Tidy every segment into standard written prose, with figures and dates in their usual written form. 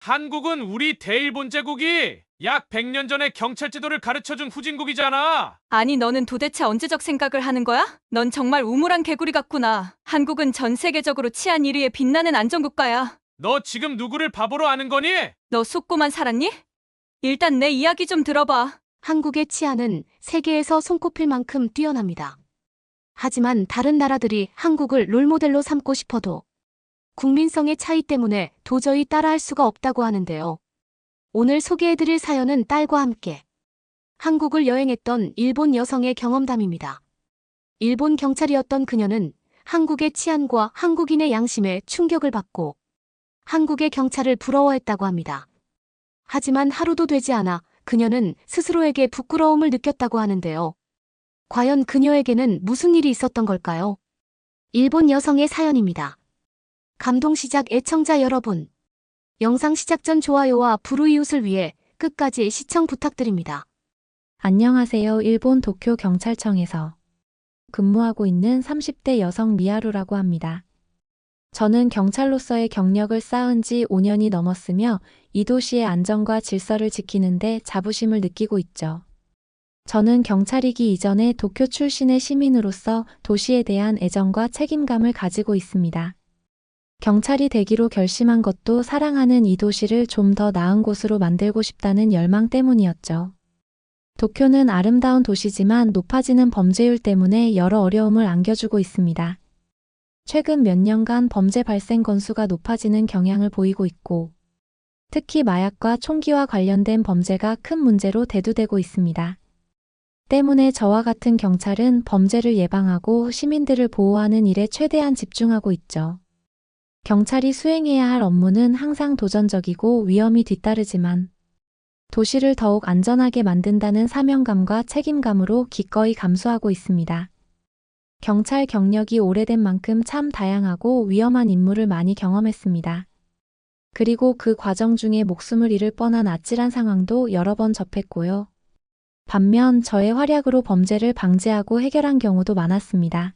한국은 우리 대일본 제국이 약 100년 전에 경찰 제도를 가르쳐준 후진국이잖아. 아니, 너는 도대체 언제적 생각을 하는 거야? 넌 정말 우물한 개구리 같구나. 한국은 전 세계적으로 치안 1위에 빛나는 안전국가야. 너 지금 누구를 바보로 아는 거니? 너 속고만 살았니? 일단 내 이야기 좀 들어봐. 한국의 치안은 세계에서 손꼽힐 만큼 뛰어납니다. 하지만 다른 나라들이 한국을 롤모델로 삼고 싶어도 국민성의 차이 때문에 도저히 따라할 수가 없다고 하는데요. 오늘 소개해드릴 사연은 딸과 함께 한국을 여행했던 일본 여성의 경험담입니다. 일본 경찰이었던 그녀는 한국의 치안과 한국인의 양심에 충격을 받고 한국의 경찰을 부러워했다고 합니다. 하지만 하루도 되지 않아 그녀는 스스로에게 부끄러움을 느꼈다고 하는데요. 과연 그녀에게는 무슨 일이 있었던 걸까요? 일본 여성의 사연입니다. 감동 시작 애청자 여러분. 영상 시작 전 좋아요와 불우이웃을 위해 끝까지 시청 부탁드립니다. 안녕하세요. 일본 도쿄 경찰청에서 근무하고 있는 30대 여성 미하루라고 합니다. 저는 경찰로서의 경력을 쌓은 지 5년이 넘었으며 이 도시의 안전과 질서를 지키는데 자부심을 느끼고 있죠. 저는 경찰이기 이전에 도쿄 출신의 시민으로서 도시에 대한 애정과 책임감을 가지고 있습니다. 경찰이 되기로 결심한 것도 사랑하는 이 도시를 좀 더 나은 곳으로 만들고 싶다는 열망 때문이었죠. 도쿄는 아름다운 도시지만 높아지는 범죄율 때문에 여러 어려움을 안겨주고 있습니다. 최근 몇 년간 범죄 발생 건수가 높아지는 경향을 보이고 있고, 특히 마약과 총기와 관련된 범죄가 큰 문제로 대두되고 있습니다. 때문에 저와 같은 경찰은 범죄를 예방하고 시민들을 보호하는 일에 최대한 집중하고 있죠. 경찰이 수행해야 할 업무는 항상 도전적이고 위험이 뒤따르지만 도시를 더욱 안전하게 만든다는 사명감과 책임감으로 기꺼이 감수하고 있습니다. 경찰 경력이 오래된 만큼 참 다양하고 위험한 임무를 많이 경험했습니다. 그리고 그 과정 중에 목숨을 잃을 뻔한 아찔한 상황도 여러 번 접했고요. 반면 저의 활약으로 범죄를 방지하고 해결한 경우도 많았습니다.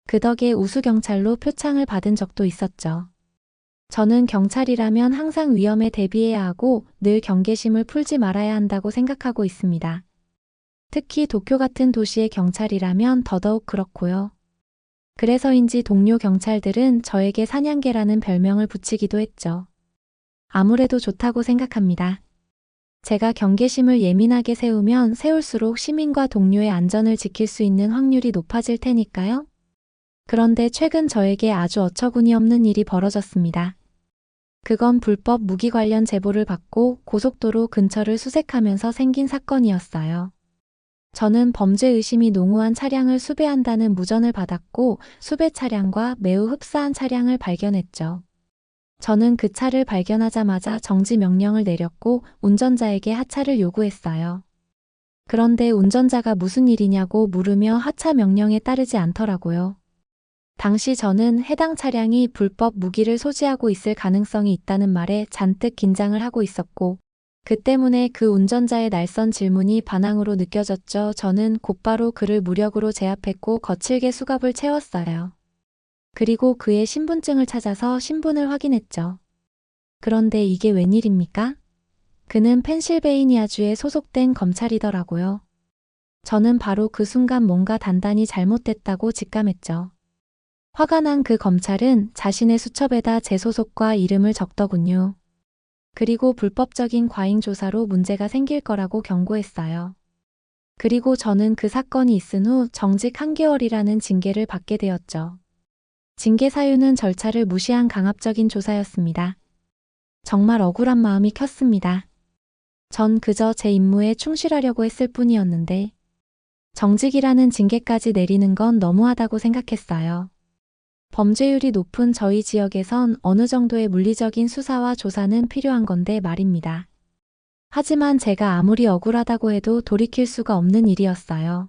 그 덕에 우수경찰로 표창을 받은 적도 있었죠. 저는 경찰이라면 항상 위험에 대비해야 하고 늘 경계심을 풀지 말아야 한다고 생각하고 있습니다. 특히 도쿄 같은 도시의 경찰이라면 더더욱 그렇고요. 그래서인지 동료 경찰들은 저에게 사냥개라는 별명을 붙이기도 했죠. 아무래도 좋다고 생각합니다. 제가 경계심을 예민하게 세우면 세울수록 시민과 동료의 안전을 지킬 수 있는 확률이 높아질 테니까요. 그런데 최근 저에게 아주 어처구니 없는 일이 벌어졌습니다. 그건 불법 무기 관련 제보를 받고 고속도로 근처를 수색하면서 생긴 사건이었어요. 저는 범죄 의심이 농후한 차량을 수배한다는 무전을 받았고 수배 차량과 매우 흡사한 차량을 발견했죠. 저는 그 차를 발견하자마자 정지 명령을 내렸고 운전자에게 하차를 요구했어요. 그런데 운전자가 무슨 일이냐고 물으며 하차 명령에 따르지 않더라고요. 당시 저는 해당 차량이 불법 무기를 소지하고 있을 가능성이 있다는 말에 잔뜩 긴장을 하고 있었고, 그 때문에 그 운전자의 날선 질문이 반항으로 느껴졌죠. 저는 곧바로 그를 무력으로 제압했고 거칠게 수갑을 채웠어요. 그리고 그의 신분증을 찾아서 신분을 확인했죠. 그런데 이게 웬일입니까? 그는 펜실베이니아주에 소속된 검찰이더라고요. 저는 바로 그 순간 뭔가 단단히 잘못됐다고 직감했죠. 화가 난 그 검찰은 자신의 수첩에다 제 소속과 이름을 적더군요. 그리고 불법적인 과잉 조사로 문제가 생길 거라고 경고했어요. 그리고 저는 그 사건이 있은 후 정직 1개월이라는 징계를 받게 되었죠. 징계 사유는 절차를 무시한 강압적인 조사였습니다. 정말 억울한 마음이 컸습니다. 전 그저 제 임무에 충실하려고 했을 뿐이었는데 정직이라는 징계까지 내리는 건 너무하다고 생각했어요. 범죄율이 높은 저희 지역에선 어느 정도의 물리적인 수사와 조사는 필요한 건데 말입니다. 하지만 제가 아무리 억울하다고 해도 돌이킬 수가 없는 일이었어요.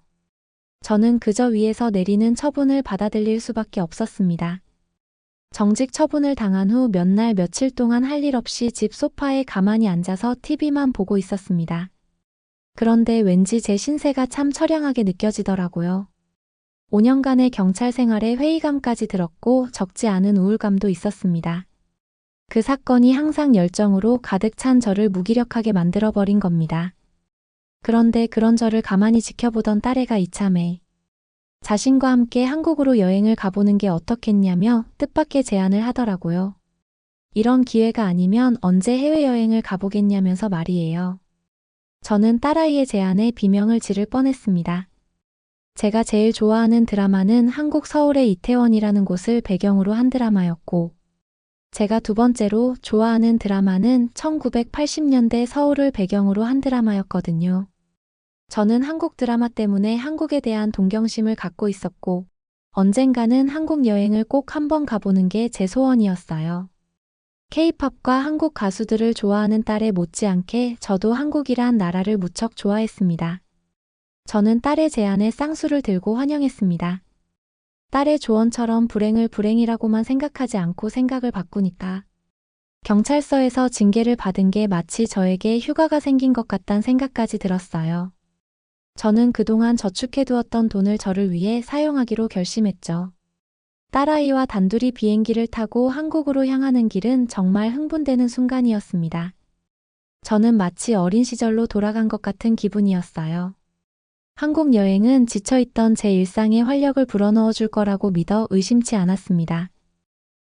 저는 그저 위에서 내리는 처분을 받아들일 수밖에 없었습니다. 정직 처분을 당한 후 몇 날 며칠 동안 할 일 없이 집 소파에 가만히 앉아서 TV만 보고 있었습니다. 그런데 왠지 제 신세가 참 처량하게 느껴지더라고요. 5년간의 경찰 생활에 회의감까지 들었고 적지 않은 우울감도 있었습니다. 그 사건이 항상 열정으로 가득 찬 저를 무기력하게 만들어버린 겁니다. 그런데 그런 저를 가만히 지켜보던 딸애가 이참에 자신과 함께 한국으로 여행을 가보는 게 어떻겠냐며 뜻밖의 제안을 하더라고요. 이런 기회가 아니면 언제 해외여행을 가보겠냐면서 말이에요. 저는 딸아이의 제안에 비명을 지를 뻔했습니다. 제가 제일 좋아하는 드라마는 한국 서울의 이태원이라는 곳을 배경으로 한 드라마였고, 제가 두 번째로 좋아하는 드라마는 1980년대 서울을 배경으로 한 드라마였거든요. 저는 한국 드라마 때문에 한국에 대한 동경심을 갖고 있었고, 언젠가는 한국 여행을 꼭 한번 가보는 게 제 소원이었어요. K-팝과 한국 가수들을 좋아하는 딸에 못지않게 저도 한국이란 나라를 무척 좋아했습니다. 저는 딸의 제안에 쌍수를 들고 환영했습니다. 딸의 조언처럼 불행을 불행이라고만 생각하지 않고 생각을 바꾸니까 경찰서에서 징계를 받은 게 마치 저에게 휴가가 생긴 것 같단 생각까지 들었어요. 저는 그동안 저축해두었던 돈을 저를 위해 사용하기로 결심했죠. 딸아이와 단둘이 비행기를 타고 한국으로 향하는 길은 정말 흥분되는 순간이었습니다. 저는 마치 어린 시절로 돌아간 것 같은 기분이었어요. 한국 여행은 지쳐있던 제 일상에 활력을 불어넣어 줄 거라고 믿어 의심치 않았습니다.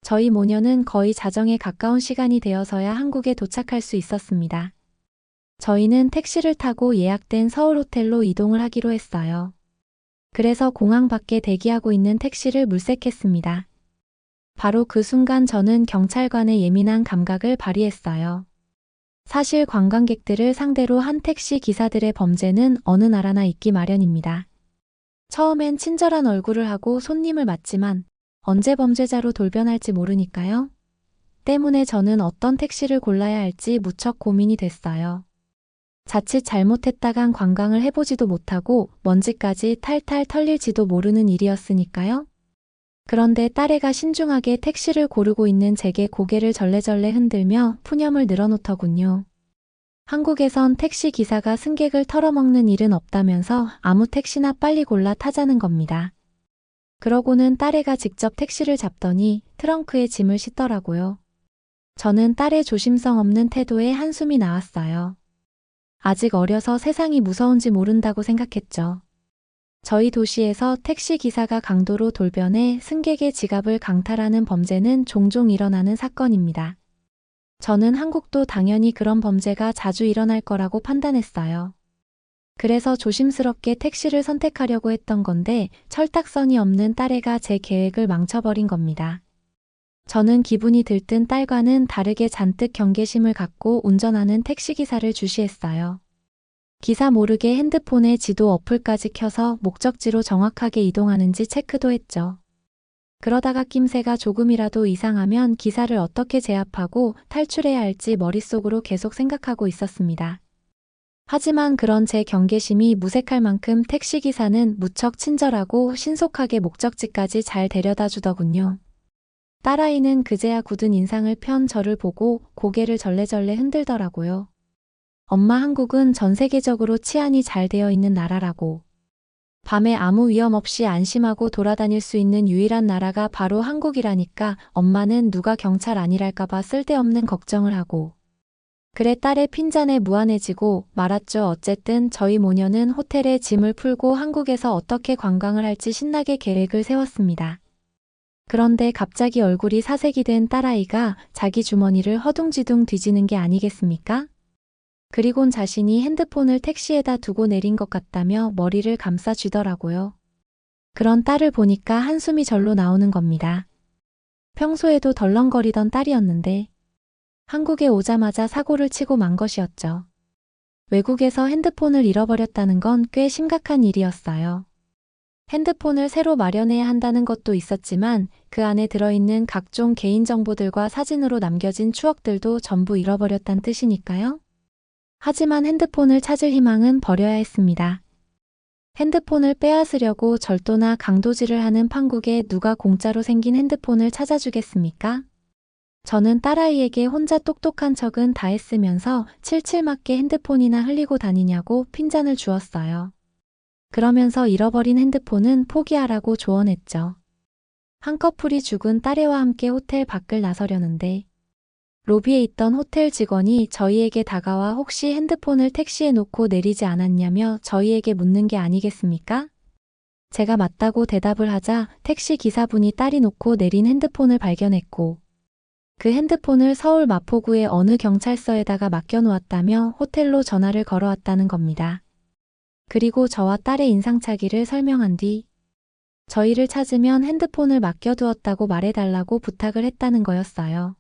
저희 모녀는 거의 자정에 가까운 시간이 되어서야 한국에 도착할 수 있었습니다. 저희는 택시를 타고 예약된 서울 호텔로 이동을 하기로 했어요. 그래서 공항 밖에 대기하고 있는 택시를 물색했습니다. 바로 그 순간 저는 경찰관의 예민한 감각을 발휘했어요. 사실 관광객들을 상대로 한 택시 기사들의 범죄는 어느 나라나 있기 마련입니다. 처음엔 친절한 얼굴을 하고 손님을 맞지만 언제 범죄자로 돌변할지 모르니까요. 때문에 저는 어떤 택시를 골라야 할지 무척 고민이 됐어요. 자칫 잘못했다간 관광을 해보지도 못하고 먼지까지 탈탈 털릴지도 모르는 일이었으니까요. 그런데 딸애가 신중하게 택시를 고르고 있는 제게 고개를 절레절레 흔들며 푸념을 늘어놓더군요. 한국에선 택시 기사가 승객을 털어먹는 일은 없다면서 아무 택시나 빨리 골라 타자는 겁니다. 그러고는 딸애가 직접 택시를 잡더니 트렁크에 짐을 싣더라고요. 저는 딸의 조심성 없는 태도에 한숨이 나왔어요. 아직 어려서 세상이 무서운지 모른다고 생각했죠. 저희 도시에서 택시 기사가 강도로 돌변해 승객의 지갑을 강탈하는 범죄는 종종 일어나는 사건입니다. 저는 한국도 당연히 그런 범죄가 자주 일어날 거라고 판단했어요. 그래서 조심스럽게 택시를 선택하려고 했던 건데 철딱선이 없는 딸애가 제 계획을 망쳐버린 겁니다. 저는 기분이 들뜬 딸과는 다르게 잔뜩 경계심을 갖고 운전하는 택시기사를 주시했어요. 기사 모르게 핸드폰에 지도 어플까지 켜서 목적지로 정확하게 이동하는지 체크도 했죠. 그러다가 낌새가 조금이라도 이상하면 기사를 어떻게 제압하고 탈출해야 할지 머릿속으로 계속 생각하고 있었습니다. 하지만 그런 제 경계심이 무색할 만큼 택시기사는 무척 친절하고 신속하게 목적지까지 잘 데려다 주더군요. 딸아이는 그제야 굳은 인상을 편 저를 보고 고개를 절레절레 흔들더라고요. 엄마, 한국은 전 세계적으로 치안이 잘 되어 있는 나라라고. 밤에 아무 위험 없이 안심하고 돌아다닐 수 있는 유일한 나라가 바로 한국이라니까 엄마는 누가 경찰 아니랄까봐 쓸데없는 걱정을 하고. 그래, 딸의 핀잔에 무안해지고 말았죠. 어쨌든 저희 모녀는 호텔에 짐을 풀고 한국에서 어떻게 관광을 할지 신나게 계획을 세웠습니다. 그런데 갑자기 얼굴이 사색이 된 딸아이가 자기 주머니를 허둥지둥 뒤지는 게 아니겠습니까? 그리곤 자신이 핸드폰을 택시에다 두고 내린 것 같다며 머리를 감싸 쥐더라고요. 그런 딸을 보니까 한숨이 절로 나오는 겁니다. 평소에도 덜렁거리던 딸이었는데 한국에 오자마자 사고를 치고 만 것이었죠. 외국에서 핸드폰을 잃어버렸다는 건 꽤 심각한 일이었어요. 핸드폰을 새로 마련해야 한다는 것도 있었지만 그 안에 들어있는 각종 개인정보들과 사진으로 남겨진 추억들도 전부 잃어버렸단 뜻이니까요. 하지만 핸드폰을 찾을 희망은 버려야 했습니다. 핸드폰을 빼앗으려고 절도나 강도질을 하는 판국에 누가 공짜로 생긴 핸드폰을 찾아주겠습니까? 저는 딸아이에게 혼자 똑똑한 척은 다 했으면서 칠칠 맞게 핸드폰이나 흘리고 다니냐고 핀잔을 주었어요. 그러면서 잃어버린 핸드폰은 포기하라고 조언했죠. 한꺼풀이 죽은 딸애와 함께 호텔 밖을 나서려는데 로비에 있던 호텔 직원이 저희에게 다가와 혹시 핸드폰을 택시에 놓고 내리지 않았냐며 저희에게 묻는 게 아니겠습니까? 제가 맞다고 대답을 하자 택시 기사분이 딸이 놓고 내린 핸드폰을 발견했고 그 핸드폰을 서울 마포구의 어느 경찰서에다가 맡겨놓았다며 호텔로 전화를 걸어왔다는 겁니다. 그리고 저와 딸의 인상착의를 설명한 뒤 저희를 찾으면 핸드폰을 맡겨두었다고 말해달라고 부탁을 했다는 거였어요.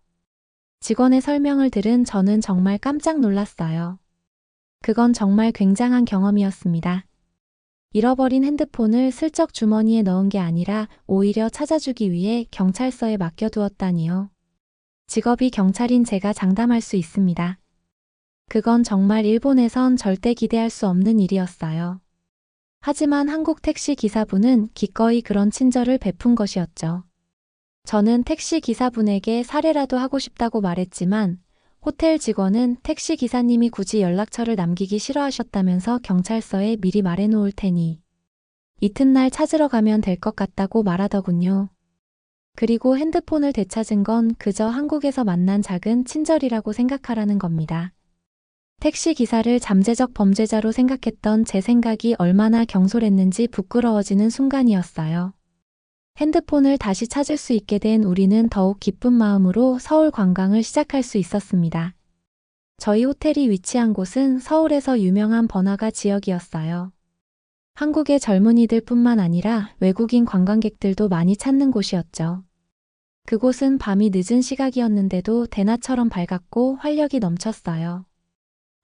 직원의 설명을 들은 저는 정말 깜짝 놀랐어요. 그건 정말 굉장한 경험이었습니다. 잃어버린 핸드폰을 슬쩍 주머니에 넣은 게 아니라 오히려 찾아주기 위해 경찰서에 맡겨두었다니요. 직업이 경찰인 제가 장담할 수 있습니다. 그건 정말 일본에선 절대 기대할 수 없는 일이었어요. 하지만 한국 택시 기사분은 기꺼이 그런 친절을 베푼 것이었죠. 저는 택시 기사분에게 사례라도 하고 싶다고 말했지만 호텔 직원은 택시 기사님이 굳이 연락처를 남기기 싫어하셨다면서 경찰서에 미리 말해놓을 테니 이튿날 찾으러 가면 될 것 같다고 말하더군요. 그리고 핸드폰을 되찾은 건 그저 한국에서 만난 작은 친절이라고 생각하라는 겁니다. 택시 기사를 잠재적 범죄자로 생각했던 제 생각이 얼마나 경솔했는지 부끄러워지는 순간이었어요. 핸드폰을 다시 찾을 수 있게 된 우리는 더욱 기쁜 마음으로 서울 관광을 시작할 수 있었습니다. 저희 호텔이 위치한 곳은 서울에서 유명한 번화가 지역이었어요. 한국의 젊은이들 뿐만 아니라 외국인 관광객들도 많이 찾는 곳이었죠. 그곳은 밤이 늦은 시각이었는데도 대낮처럼 밝았고 활력이 넘쳤어요.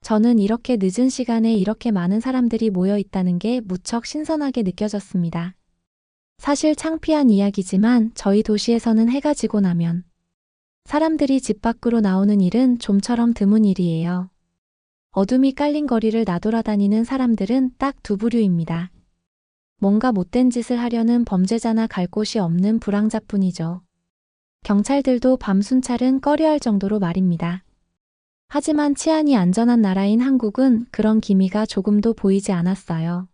저는 이렇게 늦은 시간에 이렇게 많은 사람들이 모여 있다는 게 무척 신선하게 느껴졌습니다. 사실 창피한 이야기지만 저희 도시에서는 해가 지고 나면 사람들이 집 밖으로 나오는 일은 좀처럼 드문 일이에요. 어둠이 깔린 거리를 나돌아다니는 사람들은 딱 두 부류입니다. 뭔가 못된 짓을 하려는 범죄자나 갈 곳이 없는 불황자뿐이죠. 경찰들도 밤 순찰은 꺼려할 정도로 말입니다. 하지만 치안이 안전한 나라인 한국은 그런 기미가 조금도 보이지 않았어요.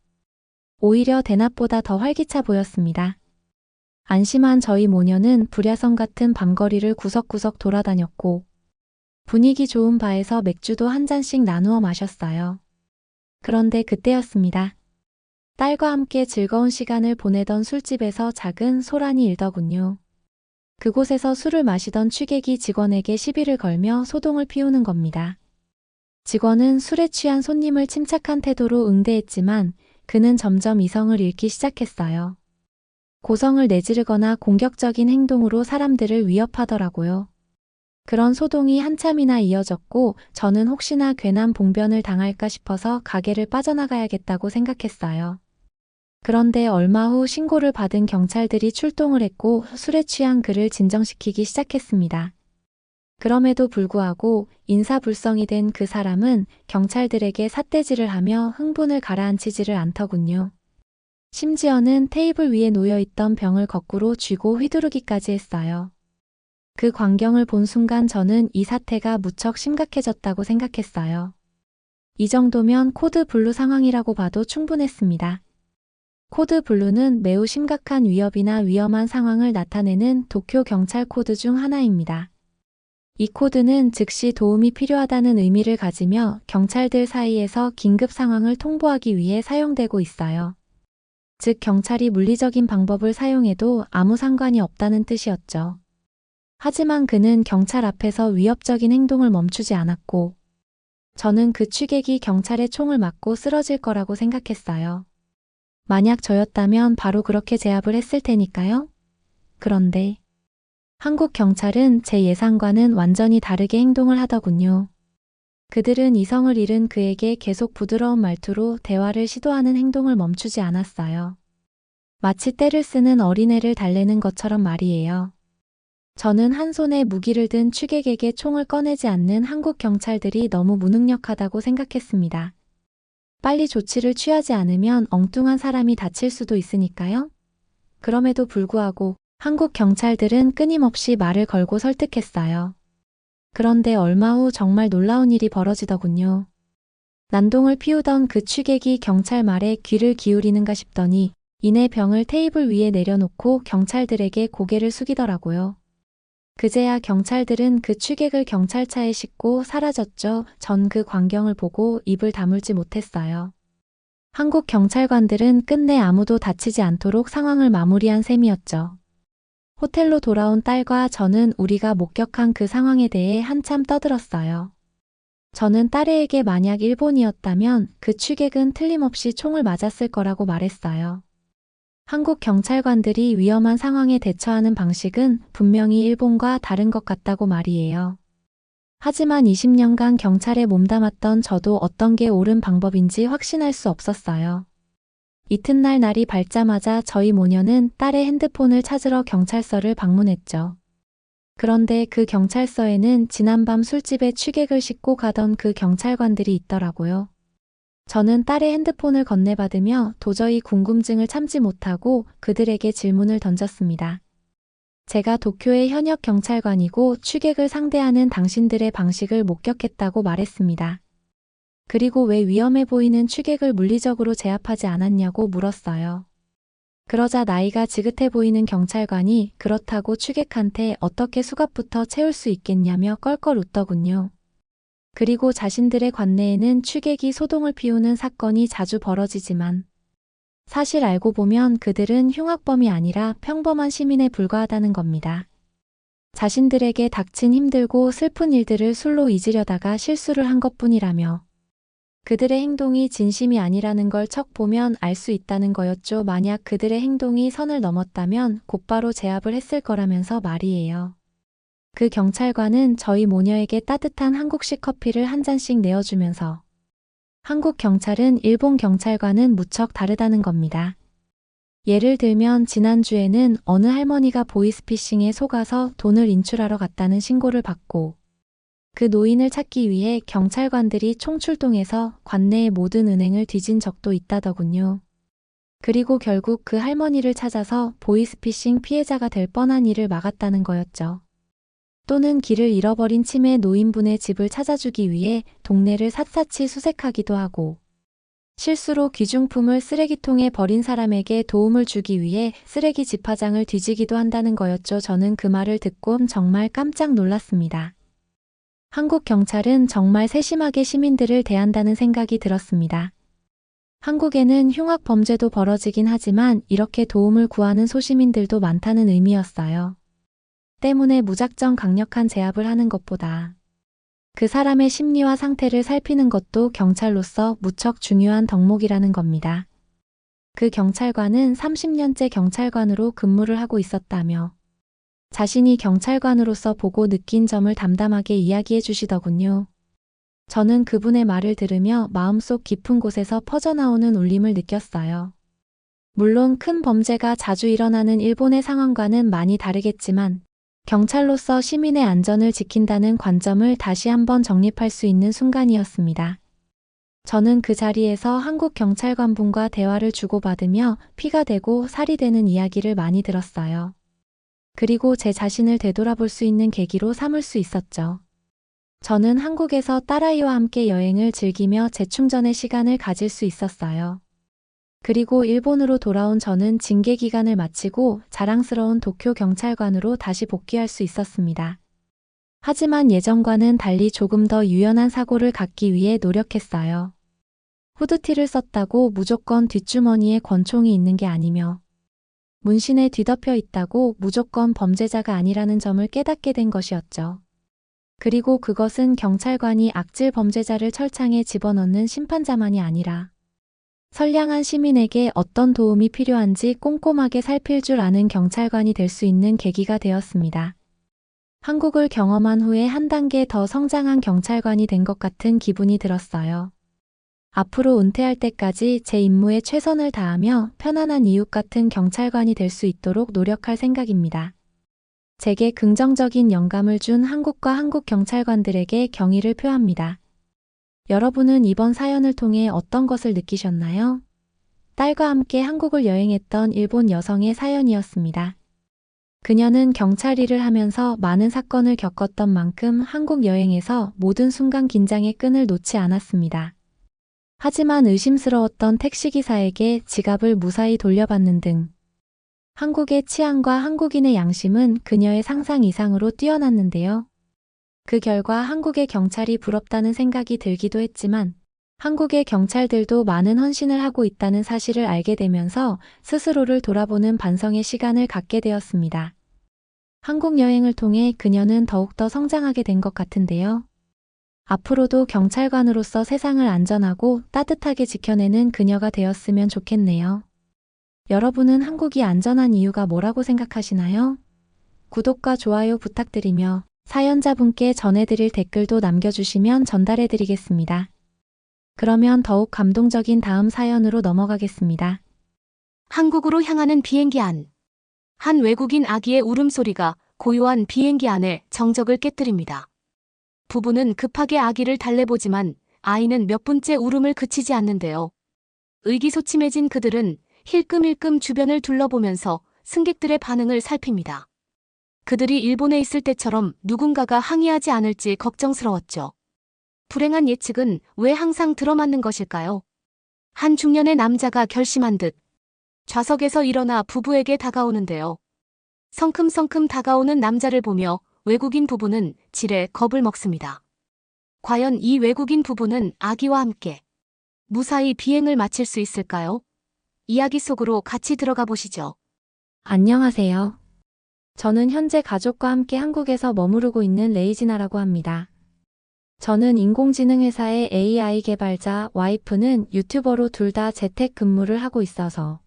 오히려 대낮보다 더 활기차 보였습니다. 안심한 저희 모녀는 불야성 같은 밤거리를 구석구석 돌아다녔고 분위기 좋은 바에서 맥주도 한 잔씩 나누어 마셨어요. 그런데 그때였습니다. 딸과 함께 즐거운 시간을 보내던 술집에서 작은 소란이 일더군요. 그곳에서 술을 마시던 취객이 직원에게 시비를 걸며 소동을 피우는 겁니다. 직원은 술에 취한 손님을 침착한 태도로 응대했지만 그는 점점 이성을 잃기 시작했어요. 고성을 내지르거나 공격적인 행동으로 사람들을 위협하더라고요. 그런 소동이 한참이나 이어졌고 저는 혹시나 괜한 봉변을 당할까 싶어서 가게를 빠져나가야겠다고 생각했어요. 그런데 얼마 후 신고를 받은 경찰들이 출동을 했고 술에 취한 그를 진정시키기 시작했습니다. 그럼에도 불구하고 인사불성이 된 그 사람은 경찰들에게 삿대질을 하며 흥분을 가라앉히지를 않더군요. 심지어는 테이블 위에 놓여있던 병을 거꾸로 쥐고 휘두르기까지 했어요. 그 광경을 본 순간 저는 이 사태가 무척 심각해졌다고 생각했어요. 이 정도면 코드 블루 상황이라고 봐도 충분했습니다. 코드 블루는 매우 심각한 위협이나 위험한 상황을 나타내는 도쿄 경찰 코드 중 하나입니다. 이 코드는 즉시 도움이 필요하다는 의미를 가지며 경찰들 사이에서 긴급 상황을 통보하기 위해 사용되고 있어요. 즉 경찰이 물리적인 방법을 사용해도 아무 상관이 없다는 뜻이었죠. 하지만 그는 경찰 앞에서 위협적인 행동을 멈추지 않았고 저는 그 취객이 경찰의 총을 맞고 쓰러질 거라고 생각했어요. 만약 저였다면 바로 그렇게 제압을 했을 테니까요. 그런데 한국 경찰은 제 예상과는 완전히 다르게 행동을 하더군요. 그들은 이성을 잃은 그에게 계속 부드러운 말투로 대화를 시도하는 행동을 멈추지 않았어요. 마치 떼를 쓰는 어린애를 달래는 것처럼 말이에요. 저는 한 손에 무기를 든 취객에게 총을 꺼내지 않는 한국 경찰들이 너무 무능력하다고 생각했습니다. 빨리 조치를 취하지 않으면 엉뚱한 사람이 다칠 수도 있으니까요. 그럼에도 불구하고 한국 경찰들은 끊임없이 말을 걸고 설득했어요. 그런데 얼마 후 정말 놀라운 일이 벌어지더군요. 난동을 피우던 그 취객이 경찰 말에 귀를 기울이는가 싶더니 이내 병을 테이블 위에 내려놓고 경찰들에게 고개를 숙이더라고요. 그제야 경찰들은 그 취객을 경찰차에 싣고 사라졌죠. 전 그 광경을 보고 입을 다물지 못했어요. 한국 경찰관들은 끝내 아무도 다치지 않도록 상황을 마무리한 셈이었죠. 호텔로 돌아온 딸과 저는 우리가 목격한 그 상황에 대해 한참 떠들었어요. 저는 딸에게 만약 일본이었다면 그 취객은 틀림없이 총을 맞았을 거라고 말했어요. 한국 경찰관들이 위험한 상황에 대처하는 방식은 분명히 일본과 다른 것 같다고 말이에요. 하지만 20년간 경찰에 몸담았던 저도 어떤 게 옳은 방법인지 확신할 수 없었어요. 이튿날 날이 밝자마자 저희 모녀는 딸의 핸드폰을 찾으러 경찰서를 방문했죠. 그런데 그 경찰서에는 지난밤 술집에 취객을 싣고 가던 그 경찰관들이 있더라고요. 저는 딸의 핸드폰을 건네받으며 도저히 궁금증을 참지 못하고 그들에게 질문을 던졌습니다. 제가 도쿄의 현역 경찰관이고 취객을 상대하는 당신들의 방식을 목격했다고 말했습니다. 그리고 왜 위험해 보이는 취객을 물리적으로 제압하지 않았냐고 물었어요. 그러자 나이가 지긋해 보이는 경찰관이 그렇다고 취객한테 어떻게 수갑부터 채울 수 있겠냐며 껄껄 웃더군요. 그리고 자신들의 관내에는 취객이 소동을 피우는 사건이 자주 벌어지지만 사실 알고 보면 그들은 흉악범이 아니라 평범한 시민에 불과하다는 겁니다. 자신들에게 닥친 힘들고 슬픈 일들을 술로 잊으려다가 실수를 한 것뿐이라며 그들의 행동이 진심이 아니라는 걸 척 보면 알 수 있다는 거였죠. 만약 그들의 행동이 선을 넘었다면 곧바로 제압을 했을 거라면서 말이에요. 그 경찰관은 저희 모녀에게 따뜻한 한국식 커피를 한 잔씩 내어주면서 한국 경찰은 일본 경찰과는 무척 다르다는 겁니다. 예를 들면 지난주에는 어느 할머니가 보이스피싱에 속아서 돈을 인출하러 갔다는 신고를 받고 그 노인을 찾기 위해 경찰관들이 총출동해서 관내의 모든 은행을 뒤진 적도 있다더군요. 그리고 결국 그 할머니를 찾아서 보이스피싱 피해자가 될 뻔한 일을 막았다는 거였죠. 또는 길을 잃어버린 치매 노인분의 집을 찾아주기 위해 동네를 샅샅이 수색하기도 하고 실수로 귀중품을 쓰레기통에 버린 사람에게 도움을 주기 위해 쓰레기 집화장을 뒤지기도 한다는 거였죠. 저는 그 말을 듣고 정말 깜짝 놀랐습니다. 한국 경찰은 정말 세심하게 시민들을 대한다는 생각이 들었습니다. 한국에는 흉악 범죄도 벌어지긴 하지만 이렇게 도움을 구하는 소시민들도 많다는 의미였어요. 때문에 무작정 강력한 제압을 하는 것보다 그 사람의 심리와 상태를 살피는 것도 경찰로서 무척 중요한 덕목이라는 겁니다. 그 경찰관은 30년째 경찰관으로 근무를 하고 있었다며 자신이 경찰관으로서 보고 느낀 점을 담담하게 이야기해 주시더군요. 저는 그분의 말을 들으며 마음속 깊은 곳에서 퍼져나오는 울림을 느꼈어요. 물론 큰 범죄가 자주 일어나는 일본의 상황과는 많이 다르겠지만 경찰로서 시민의 안전을 지킨다는 관점을 다시 한번 정립할 수 있는 순간이었습니다. 저는 그 자리에서 한국 경찰관분과 대화를 주고받으며 피가 되고 살이 되는 이야기를 많이 들었어요. 그리고 제 자신을 되돌아볼 수 있는 계기로 삼을 수 있었죠. 저는 한국에서 딸아이와 함께 여행을 즐기며 재충전의 시간을 가질 수 있었어요. 그리고 일본으로 돌아온 저는 징계 기간을 마치고 자랑스러운 도쿄 경찰관으로 다시 복귀할 수 있었습니다. 하지만 예전과는 달리 조금 더 유연한 사고를 갖기 위해 노력했어요. 후드티를 썼다고 무조건 뒷주머니에 권총이 있는 게 아니며 문신에 뒤덮여 있다고 무조건 범죄자가 아니라는 점을 깨닫게 된 것이었죠. 그리고 그것은 경찰관이 악질 범죄자를 철창에 집어넣는 심판자만이 아니라 선량한 시민에게 어떤 도움이 필요한지 꼼꼼하게 살필 줄 아는 경찰관이 될 수 있는 계기가 되었습니다. 한국을 경험한 후에 한 단계 더 성장한 경찰관이 된 것 같은 기분이 들었어요. 앞으로 은퇴할 때까지 제 임무에 최선을 다하며 편안한 이웃 같은 경찰관이 될 수 있도록 노력할 생각입니다. 제게 긍정적인 영감을 준 한국과 한국 경찰관들에게 경의를 표합니다. 여러분은 이번 사연을 통해 어떤 것을 느끼셨나요? 딸과 함께 한국을 여행했던 일본 여성의 사연이었습니다. 그녀는 경찰 일을 하면서 많은 사건을 겪었던 만큼 한국 여행에서 모든 순간 긴장의 끈을 놓지 않았습니다. 하지만 의심스러웠던 택시기사에게 지갑을 무사히 돌려받는 등 한국의 치안과 한국인의 양심은 그녀의 상상 이상으로 뛰어났는데요. 그 결과 한국의 경찰이 부럽다는 생각이 들기도 했지만 한국의 경찰들도 많은 헌신을 하고 있다는 사실을 알게 되면서 스스로를 돌아보는 반성의 시간을 갖게 되었습니다. 한국 여행을 통해 그녀는 더욱더 성장하게 된 것 같은데요. 앞으로도 경찰관으로서 세상을 안전하고 따뜻하게 지켜내는 그녀가 되었으면 좋겠네요. 여러분은 한국이 안전한 이유가 뭐라고 생각하시나요? 구독과 좋아요 부탁드리며 사연자분께 전해드릴 댓글도 남겨주시면 전달해드리겠습니다. 그러면 더욱 감동적인 다음 사연으로 넘어가겠습니다. 한국으로 향하는 비행기 안. 한 외국인 아기의 울음소리가 고요한 비행기 안에 정적을 깨뜨립니다. 부부는 급하게 아기를 달래보지만 아이는 몇 분째 울음을 그치지 않는데요. 의기소침해진 그들은 힐끔힐끔 주변을 둘러보면서 승객들의 반응을 살핍니다. 그들이 일본에 있을 때처럼 누군가가 항의하지 않을지 걱정스러웠죠. 불행한 예측은 왜 항상 들어맞는 것일까요? 한 중년의 남자가 결심한 듯 좌석에서 일어나 부부에게 다가오는데요. 성큼성큼 다가오는 남자를 보며 외국인 부부는 지레 겁을 먹습니다. 과연 이 외국인 부부는 아기와 함께 무사히 비행을 마칠 수 있을까요? 이야기 속으로 같이 들어가 보시죠. 안녕하세요. 저는 현재 가족과 함께 한국에서 머무르고 있는 레이지나라고 합니다. 저는 인공지능 회사의 AI 개발자, 와이프는 유튜버로 둘 다 재택 근무를 하고 있어서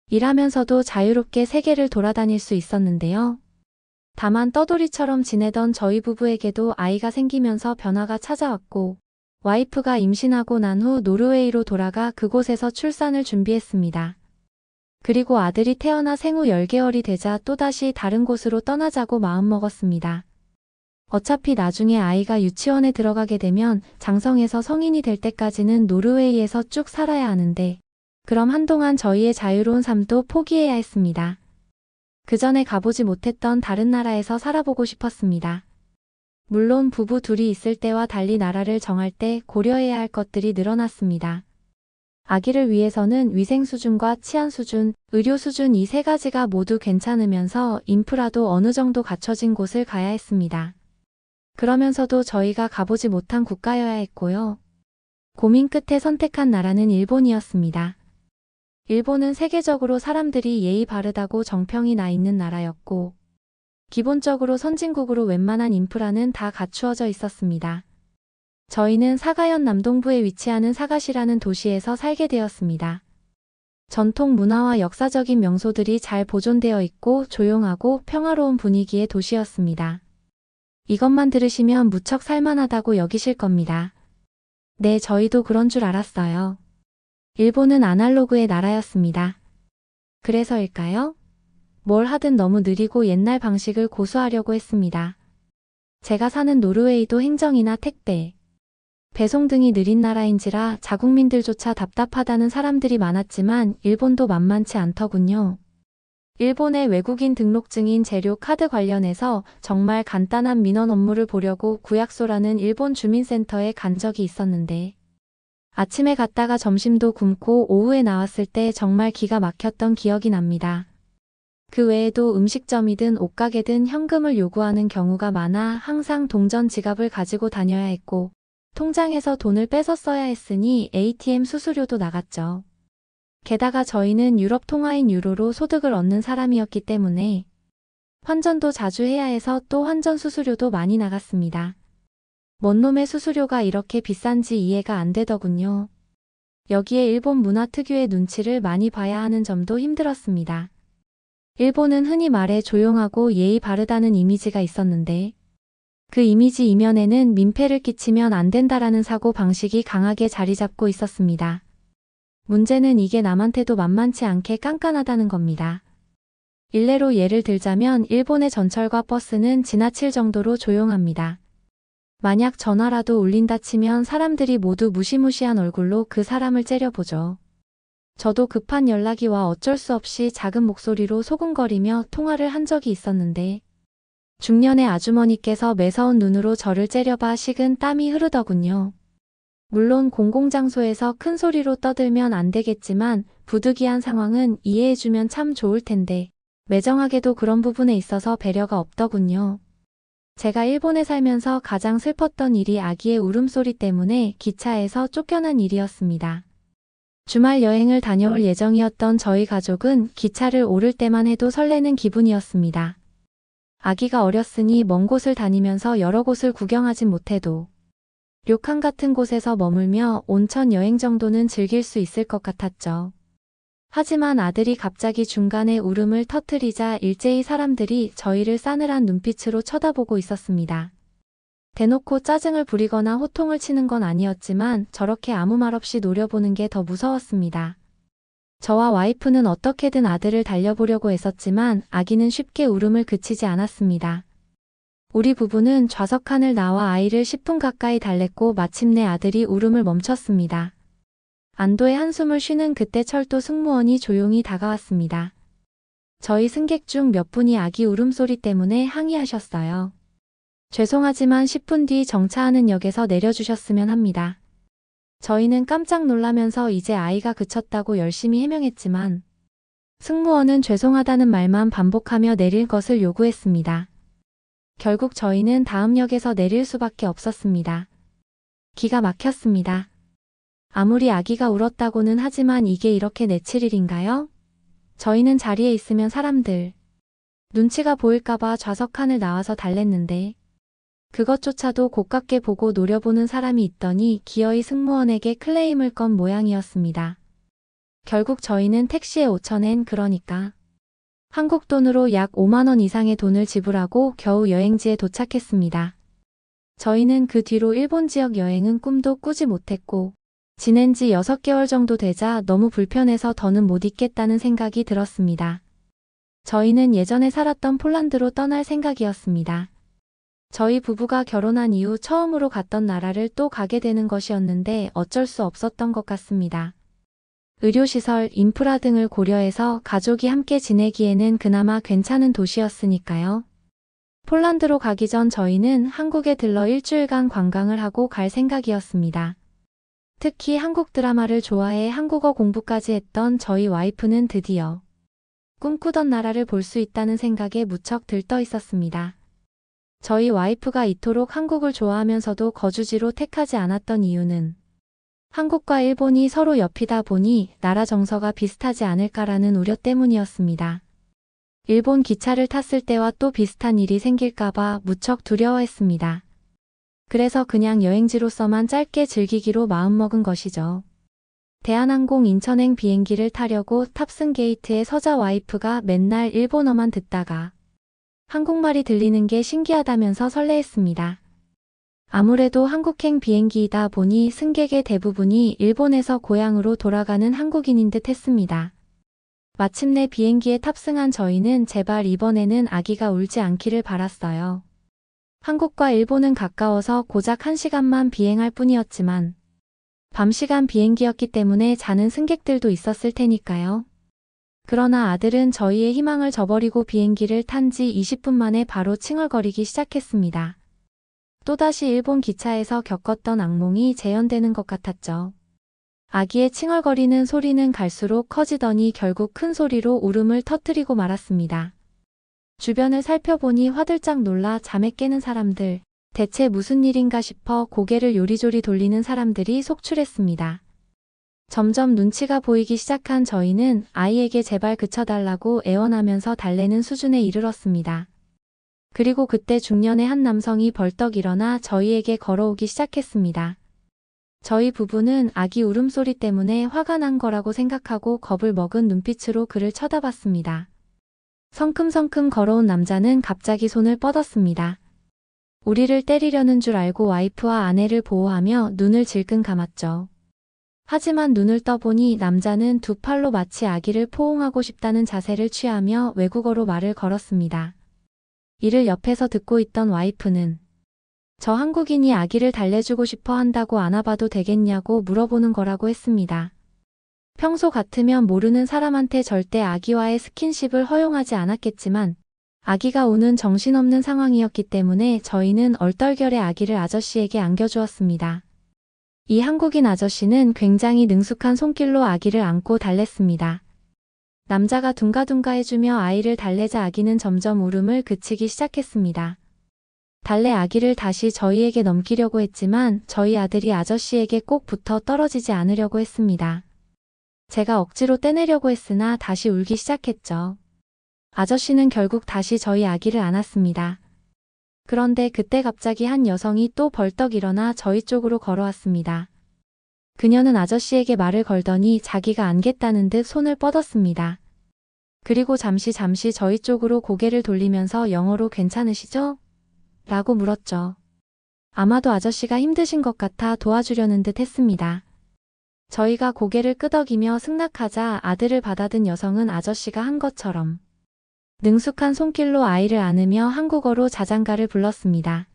일하면서도 자유롭게 세계를 돌아다닐 수 있었는데요. 다만 떠돌이처럼 지내던 저희 부부에게도 아이가 생기면서 변화가 찾아왔고 와이프가 임신하고 난 후 노르웨이로 돌아가 그곳에서 출산을 준비했습니다. 그리고 아들이 태어나 생후 10개월이 되자 또다시 다른 곳으로 떠나자고 마음먹었습니다. 어차피 나중에 아이가 유치원에 들어가게 되면 장성해서 성인이 될 때까지는 노르웨이에서 쭉 살아야 하는데 그럼 한동안 저희의 자유로운 삶도 포기해야 했습니다. 그 전에 가보지 못했던 다른 나라에서 살아보고 싶었습니다. 물론 부부 둘이 있을 때와 달리 나라를 정할 때 고려해야 할 것들이 늘어났습니다. 아기를 위해서는 위생 수준과 치안 수준, 의료 수준 이 세 가지가 모두 괜찮으면서 인프라도 어느 정도 갖춰진 곳을 가야 했습니다. 그러면서도 저희가 가보지 못한 국가여야 했고요. 고민 끝에 선택한 나라는 일본이었습니다. 일본은 세계적으로 사람들이 예의 바르다고 정평이 나 있는 나라였고 기본적으로 선진국으로 웬만한 인프라는 다 갖추어져 있었습니다. 저희는 사가현 남동부에 위치하는 사가시라는 도시에서 살게 되었습니다. 전통 문화와 역사적인 명소들이 잘 보존되어 있고 조용하고 평화로운 분위기의 도시였습니다. 이것만 들으시면 무척 살만하다고 여기실 겁니다. 네, 저희도 그런 줄 알았어요. 일본은 아날로그의 나라였습니다. 그래서일까요? 뭘 하든 너무 느리고 옛날 방식을 고수하려고 했습니다. 제가 사는 노르웨이도 행정이나 택배, 배송 등이 느린 나라인지라 자국민들조차 답답하다는 사람들이 많았지만 일본도 만만치 않더군요. 일본의 외국인 등록증인 재료 카드 관련해서 정말 간단한 민원 업무를 보려고 구약소라는 일본 주민센터에 간 적이 있었는데 아침에 갔다가 점심도 굶고 오후에 나왔을 때 정말 기가 막혔던 기억이 납니다. 그 외에도 음식점이든 옷가게든 현금을 요구하는 경우가 많아 항상 동전 지갑을 가지고 다녀야 했고 통장에서 돈을 빼서 써야 했으니 ATM 수수료도 나갔죠. 게다가 저희는 유럽 통화인 유로로 소득을 얻는 사람이었기 때문에 환전도 자주 해야 해서 또 환전 수수료도 많이 나갔습니다. 뭔 놈의 수수료가 이렇게 비싼지 이해가 안 되더군요. 여기에 일본 문화 특유의 눈치를 많이 봐야 하는 점도 힘들었습니다. 일본은 흔히 말해 조용하고 예의 바르다는 이미지가 있었는데 그 이미지 이면에는 민폐를 끼치면 안 된다라는 사고 방식이 강하게 자리 잡고 있었습니다. 문제는 이게 남한테도 만만치 않게 깐깐하다는 겁니다. 일례로 예를 들자면 일본의 전철과 버스는 지나칠 정도로 조용합니다. 만약 전화라도 울린다 치면 사람들이 모두 무시무시한 얼굴로 그 사람을 째려보죠. 저도 급한 연락이 와 어쩔 수 없이 작은 목소리로 소곤거리며 통화를 한 적이 있었는데 중년의 아주머니께서 매서운 눈으로 저를 째려봐 식은 땀이 흐르더군요. 물론 공공장소에서 큰 소리로 떠들면 안 되겠지만 부득이한 상황은 이해해주면 참 좋을 텐데 매정하게도 그런 부분에 있어서 배려가 없더군요. 제가 일본에 살면서 가장 슬펐던 일이 아기의 울음소리 때문에 기차에서 쫓겨난 일이었습니다. 주말 여행을 다녀올 예정이었던 저희 가족은 기차를 오를 때만 해도 설레는 기분이었습니다. 아기가 어렸으니 먼 곳을 다니면서 여러 곳을 구경하진 못해도 료칸 같은 곳에서 머물며 온천 여행 정도는 즐길 수 있을 것 같았죠. 하지만 아들이 갑자기 중간에 울음을 터뜨리자 일제히 사람들이 저희를 싸늘한 눈빛으로 쳐다보고 있었습니다. 대놓고 짜증을 부리거나 호통을 치는 건 아니었지만 저렇게 아무 말 없이 노려보는 게 더 무서웠습니다. 저와 와이프는 어떻게든 아들을 달려보려고 애썼지만 아기는 쉽게 울음을 그치지 않았습니다. 우리 부부는 좌석칸을 나와 아이를 10분 가까이 달랬고 마침내 아들이 울음을 멈췄습니다. 안도의 한숨을 쉬는 그때 철도 승무원이 조용히 다가왔습니다. 저희 승객 중 몇 분이 아기 울음소리 때문에 항의하셨어요. 죄송하지만 10분 뒤 정차하는 역에서 내려주셨으면 합니다. 저희는 깜짝 놀라면서 이제 아이가 그쳤다고 열심히 해명했지만 승무원은 죄송하다는 말만 반복하며 내릴 것을 요구했습니다. 결국 저희는 다음 역에서 내릴 수밖에 없었습니다. 기가 막혔습니다. 아무리 아기가 울었다고는 하지만 이게 이렇게 내칠 일인가요? 저희는 자리에 있으면 사람들 눈치가 보일까봐 좌석칸을 나와서 달랬는데 그것조차도 고깝게 보고 노려보는 사람이 있더니 기어이 승무원에게 클레임을 건 모양이었습니다. 결국 저희는 택시에 5,000엔 그러니까 한국 돈으로 약 5만 원 이상의 돈을 지불하고 겨우 여행지에 도착했습니다. 저희는 그 뒤로 일본 지역 여행은 꿈도 꾸지 못했고 지낸 지 6개월 정도 되자 너무 불편해서 더는 못 있겠다는 생각이 들었습니다. 저희는 예전에 살았던 폴란드로 떠날 생각이었습니다. 저희 부부가 결혼한 이후 처음으로 갔던 나라를 또 가게 되는 것이었는데 어쩔 수 없었던 것 같습니다. 의료시설, 인프라 등을 고려해서 가족이 함께 지내기에는 그나마 괜찮은 도시였으니까요. 폴란드로 가기 전 저희는 한국에 들러 일주일간 관광을 하고 갈 생각이었습니다. 특히 한국 드라마를 좋아해 한국어 공부까지 했던 저희 와이프는 드디어 꿈꾸던 나라를 볼 수 있다는 생각에 무척 들떠 있었습니다. 저희 와이프가 이토록 한국을 좋아하면서도 거주지로 택하지 않았던 이유는 한국과 일본이 서로 옆이다 보니 나라 정서가 비슷하지 않을까라는 우려 때문이었습니다. 일본 기차를 탔을 때와 또 비슷한 일이 생길까봐 무척 두려워했습니다. 그래서 그냥 여행지로서만 짧게 즐기기로 마음먹은 것이죠. 대한항공 인천행 비행기를 타려고 탑승 게이트에 서자 와이프가 맨날 일본어만 듣다가 한국말이 들리는 게 신기하다면서 설레했습니다. 아무래도 한국행 비행기이다 보니 승객의 대부분이 일본에서 고향으로 돌아가는 한국인인 듯 했습니다. 마침내 비행기에 탑승한 저희는 제발 이번에는 아기가 울지 않기를 바랐어요. 한국과 일본은 가까워서 고작 1시간만 비행할 뿐이었지만 밤 시간 비행기였기 때문에 자는 승객들도 있었을 테니까요. 그러나 아들은 저희의 희망을 저버리고 비행기를 탄 지 20분 만에 바로 칭얼거리기 시작했습니다. 또다시 일본 기차에서 겪었던 악몽이 재현되는 것 같았죠. 아기의 칭얼거리는 소리는 갈수록 커지더니 결국 큰 소리로 울음을 터뜨리고 말았습니다. 주변을 살펴보니 화들짝 놀라 잠에 깨는 사람들, 대체 무슨 일인가 싶어 고개를 요리조리 돌리는 사람들이 속출했습니다. 점점 눈치가 보이기 시작한 저희는 아이에게 제발 그쳐달라고 애원하면서 달래는 수준에 이르렀습니다. 그리고 그때 중년의 한 남성이 벌떡 일어나 저희에게 걸어오기 시작했습니다. 저희 부부는 아기 울음소리 때문에 화가 난 거라고 생각하고 겁을 먹은 눈빛으로 그를 쳐다봤습니다. 성큼성큼 걸어온 남자는 갑자기 손을 뻗었습니다. 우리를 때리려는 줄 알고 와이프와 아내를 보호하며 눈을 질끈 감았죠. 하지만 눈을 떠보니 남자는 두 팔로 마치 아기를 포옹하고 싶다는 자세를 취하며 외국어로 말을 걸었습니다. 이를 옆에서 듣고 있던 와이프는 저 한국인이 아기를 달래주고 싶어 한다고 안아봐도 되겠냐고 물어보는 거라고 했습니다. 평소 같으면 모르는 사람한테 절대 아기와의 스킨십을 허용하지 않았겠지만 아기가 우는 정신없는 상황이었기 때문에 저희는 얼떨결에 아기를 아저씨에게 안겨주었습니다. 이 한국인 아저씨는 굉장히 능숙한 손길로 아기를 안고 달랬습니다. 남자가 둥가둥가 해주며 아이를 달래자 아기는 점점 울음을 그치기 시작했습니다. 달래 아기를 다시 저희에게 넘기려고 했지만 저희 아들이 아저씨에게 꼭 붙어 떨어지지 않으려고 했습니다. 제가 억지로 떼내려고 했으나 다시 울기 시작했죠. 아저씨는 결국 다시 저희 아기를 안았습니다. 그런데 그때 갑자기 한 여성이 또 벌떡 일어나 저희 쪽으로 걸어왔습니다. 그녀는 아저씨에게 말을 걸더니 자기가 안겠다는 듯 손을 뻗었습니다. 그리고 잠시 저희 쪽으로 고개를 돌리면서 영어로 괜찮으시죠? 라고 물었죠. 아마도 아저씨가 힘드신 것 같아 도와주려는 듯 했습니다. 저희가 고개를 끄덕이며 승낙하자 아들을 받아든 여성은 아저씨가 한 것처럼 능숙한 손길로 아이를 안으며 한국어로 자장가를 불렀습니다.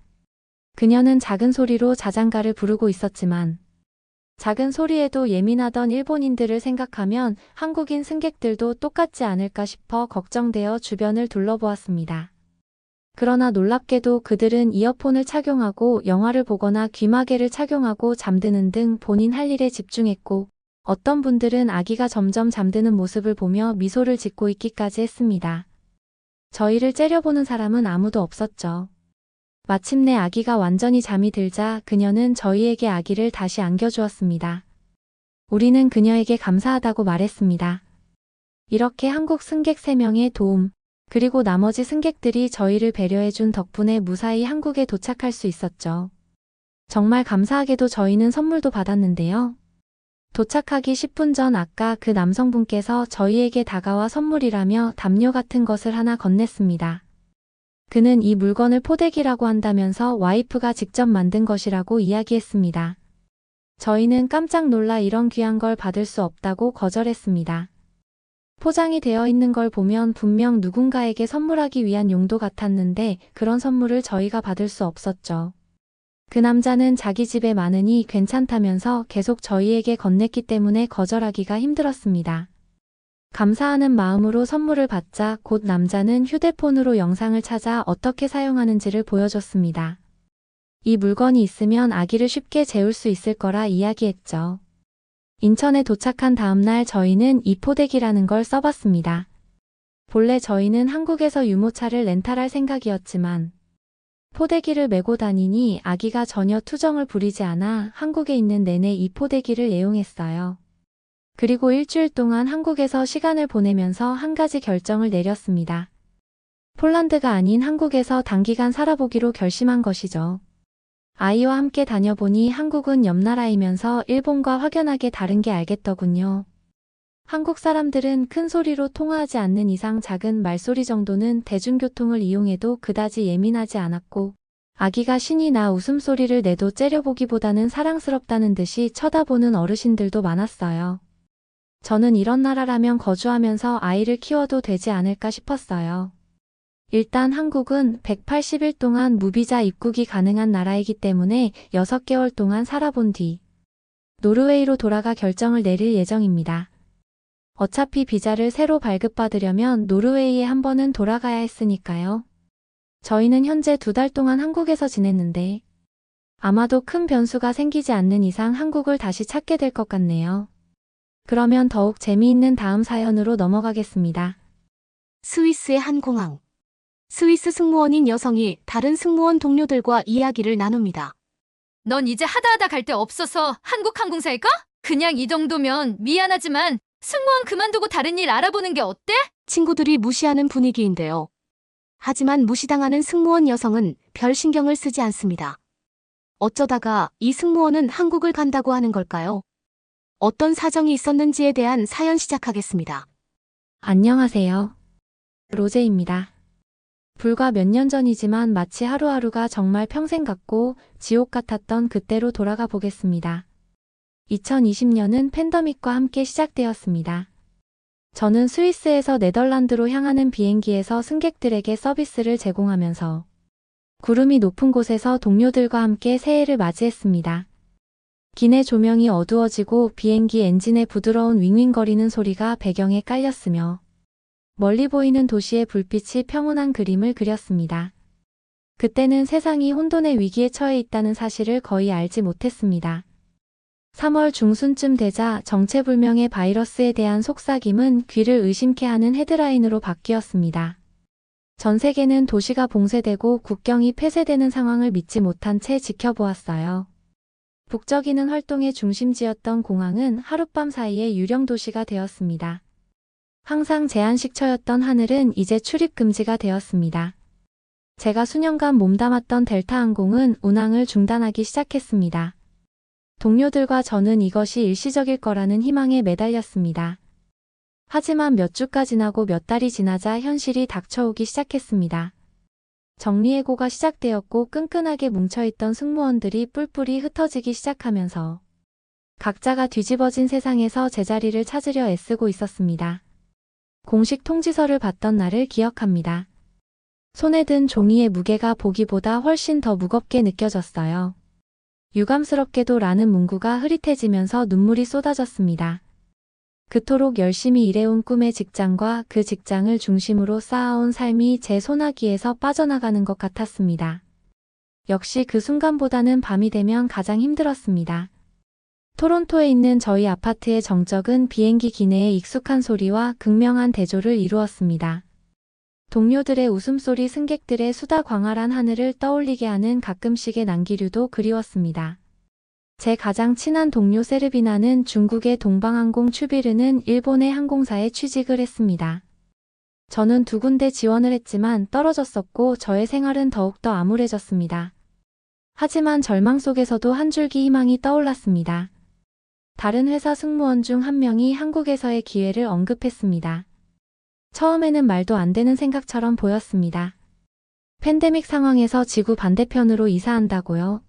그녀는 작은 소리로 자장가를 부르고 있었지만 작은 소리에도 예민하던 일본인들을 생각하면 한국인 승객들도 똑같지 않을까 싶어 걱정되어 주변을 둘러보았습니다. 그러나 놀랍게도 그들은 이어폰을 착용하고 영화를 보거나 귀마개를 착용하고 잠드는 등 본인 할 일에 집중했고 어떤 분들은 아기가 점점 잠드는 모습을 보며 미소를 짓고 있기까지 했습니다. 저희를 째려보는 사람은 아무도 없었죠. 마침내 아기가 완전히 잠이 들자 그녀는 저희에게 아기를 다시 안겨주었습니다. 우리는 그녀에게 감사하다고 말했습니다. 이렇게 한국 승객 3명의 도움, 그리고 나머지 승객들이 저희를 배려해준 덕분에 무사히 한국에 도착할 수 있었죠. 정말 감사하게도 저희는 선물도 받았는데요. 도착하기 10분 전 아까 그 남성분께서 저희에게 다가와 선물이라며 담요 같은 것을 하나 건넸습니다. 그는 이 물건을 포대기라고 한다면서 와이프가 직접 만든 것이라고 이야기했습니다. 저희는 깜짝 놀라 이런 귀한 걸 받을 수 없다고 거절했습니다. 포장이 되어 있는 걸 보면 분명 누군가에게 선물하기 위한 용도 같았는데 그런 선물을 저희가 받을 수 없었죠. 그 남자는 자기 집에 많으니 괜찮다면서 계속 저희에게 건넸기 때문에 거절하기가 힘들었습니다. 감사하는 마음으로 선물을 받자 곧 남자는 휴대폰으로 영상을 찾아 어떻게 사용하는지를 보여줬습니다. 이 물건이 있으면 아기를 쉽게 재울 수 있을 거라 이야기했죠. 인천에 도착한 다음 날 저희는 이 포대기라는 걸 써봤습니다. 본래 저희는 한국에서 유모차를 렌탈할 생각이었지만 포대기를 메고 다니니 아기가 전혀 투정을 부리지 않아 한국에 있는 내내 이 포대기를 애용했어요. 그리고 일주일 동안 한국에서 시간을 보내면서 한 가지 결정을 내렸습니다. 폴란드가 아닌 한국에서 단기간 살아보기로 결심한 것이죠. 아이와 함께 다녀보니 한국은 옆 나라이면서 일본과 확연하게 다른 게 알겠더군요. 한국 사람들은 큰 소리로 통화하지 않는 이상 작은 말소리 정도는 대중교통을 이용해도 그다지 예민하지 않았고 아기가 신이 나 웃음소리를 내도 째려보기보다는 사랑스럽다는 듯이 쳐다보는 어르신들도 많았어요. 저는 이런 나라라면 거주하면서 아이를 키워도 되지 않을까 싶었어요. 일단 한국은 180일 동안 무비자 입국이 가능한 나라이기 때문에 6개월 동안 살아본 뒤 노르웨이로 돌아가 결정을 내릴 예정입니다. 어차피 비자를 새로 발급받으려면 노르웨이에 한 번은 돌아가야 했으니까요. 저희는 현재 2달 동안 한국에서 지냈는데 아마도 큰 변수가 생기지 않는 이상 한국을 다시 찾게 될 것 같네요. 그러면 더욱 재미있는 다음 사연으로 넘어가겠습니다. 스위스의 한 공항. 스위스 승무원인 여성이 다른 승무원 동료들과 이야기를 나눕니다. 넌 이제 하다하다 갈 데 없어서 한국 항공사에 가? 그냥 이 정도면 미안하지만 승무원 그만두고 다른 일 알아보는 게 어때? 친구들이 무시하는 분위기인데요. 하지만 무시당하는 승무원 여성은 별 신경을 쓰지 않습니다. 어쩌다가 이 승무원은 한국을 간다고 하는 걸까요? 어떤 사정이 있었는지에 대한 사연 시작하겠습니다. 안녕하세요. 로제입니다. 불과 몇 년 전이지만 마치 하루하루가 정말 평생 같고 지옥 같았던 그때로 돌아가 보겠습니다. 2020년은 팬데믹과 함께 시작되었습니다. 저는 스위스에서 네덜란드로 향하는 비행기에서 승객들에게 서비스를 제공하면서 구름이 높은 곳에서 동료들과 함께 새해를 맞이했습니다. 기내 조명이 어두워지고 비행기 엔진의 부드러운 윙윙거리는 소리가 배경에 깔렸으며 멀리 보이는 도시의 불빛이 평온한 그림을 그렸습니다. 그때는 세상이 혼돈의 위기에 처해 있다는 사실을 거의 알지 못했습니다. 3월 중순쯤 되자 정체불명의 바이러스에 대한 속삭임은 귀를 의심케 하는 헤드라인으로 바뀌었습니다. 전 세계는 도시가 봉쇄되고 국경이 폐쇄되는 상황을 믿지 못한 채 지켜보았어요. 북적이는 활동의 중심지였던 공항은 하룻밤 사이에 유령 도시가 되었습니다. 항상 제한식처였던 하늘은 이제 출입 금지가 되었습니다. 제가 수년간 몸담았던 델타항공은 운항을 중단하기 시작했습니다. 동료들과 저는 이것이 일시적일 거라는 희망에 매달렸습니다. 하지만 몇 주가 지나고 몇 달이 지나자 현실이 닥쳐오기 시작했습니다. 정리해고가 시작되었고 끈끈하게 뭉쳐있던 승무원들이 뿔뿔이 흩어지기 시작하면서 각자가 뒤집어진 세상에서 제자리를 찾으려 애쓰고 있었습니다. 공식 통지서를 받던 날을 기억합니다. 손에 든 종이의 무게가 보기보다 훨씬 더 무겁게 느껴졌어요. 유감스럽게도 라는 문구가 흐릿해지면서 눈물이 쏟아졌습니다. 그토록 열심히 일해온 꿈의 직장과 그 직장을 중심으로 쌓아온 삶이 제 소나기에서 빠져나가는 것 같았습니다. 역시 그 순간보다는 밤이 되면 가장 힘들었습니다. 토론토에 있는 저희 아파트의 정적은 비행기 기내의 익숙한 소리와 극명한 대조를 이루었습니다. 동료들의 웃음소리, 승객들의 수다, 광활한 하늘을 떠올리게 하는 가끔씩의 난기류도 그리웠습니다. 제 가장 친한 동료 세르비나는 중국의 동방항공, 추비르는 일본의 항공사에 취직을 했습니다. 저는 두 군데 지원을 했지만 떨어졌었고 저의 생활은 더욱더 암울해졌습니다. 하지만 절망 속에서도 한 줄기 희망이 떠올랐습니다. 다른 회사 승무원 중 한 명이 한국에서의 기회를 언급했습니다. 처음에는 말도 안 되는 생각처럼 보였습니다. 팬데믹 상황에서 지구 반대편으로 이사한다고요?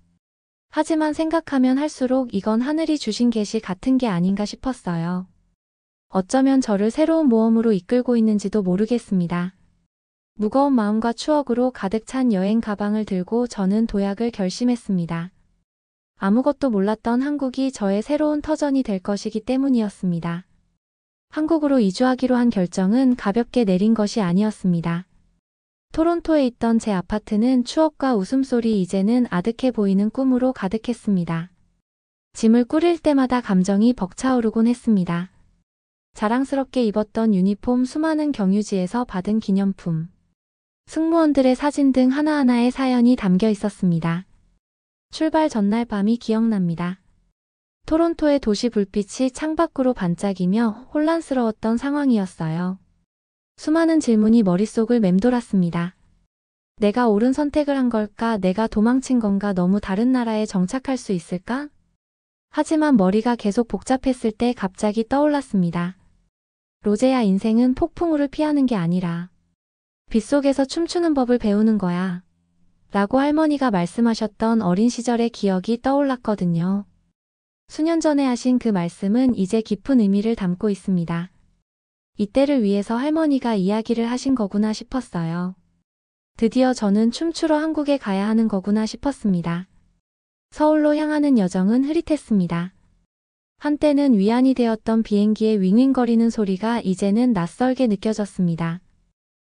하지만 생각하면 할수록 이건 하늘이 주신 계시 같은 게 아닌가 싶었어요. 어쩌면 저를 새로운 모험으로 이끌고 있는지도 모르겠습니다. 무거운 마음과 추억으로 가득 찬 여행 가방을 들고 저는 도약을 결심했습니다. 아무것도 몰랐던 한국이 저의 새로운 터전이 될 것이기 때문이었습니다. 한국으로 이주하기로 한 결정은 가볍게 내린 것이 아니었습니다. 토론토에 있던 제 아파트는 추억과 웃음소리, 이제는 아득해 보이는 꿈으로 가득했습니다. 짐을 꾸릴 때마다 감정이 벅차오르곤 했습니다. 자랑스럽게 입었던 유니폼, 수많은 경유지에서 받은 기념품, 승무원들의 사진 등 하나하나의 사연이 담겨 있었습니다. 출발 전날 밤이 기억납니다. 토론토의 도시 불빛이 창밖으로 반짝이며 혼란스러웠던 상황이었어요. 수많은 질문이 머릿속을 맴돌았습니다. 내가 옳은 선택을 한 걸까? 내가 도망친 건가? 너무 다른 나라에 정착할 수 있을까? 하지만 머리가 계속 복잡했을 때 갑자기 떠올랐습니다. 로제야, 인생은 폭풍우를 피하는 게 아니라 빗속에서 춤추는 법을 배우는 거야. 라고 할머니가 말씀하셨던 어린 시절의 기억이 떠올랐거든요. 수년 전에 하신 그 말씀은 이제 깊은 의미를 담고 있습니다. 이때를 위해서 할머니가 이야기를 하신 거구나 싶었어요. 드디어 저는 춤추러 한국에 가야 하는 거구나 싶었습니다. 서울로 향하는 여정은 흐릿했습니다. 한때는 위안이 되었던 비행기의 윙윙거리는 소리가 이제는 낯설게 느껴졌습니다.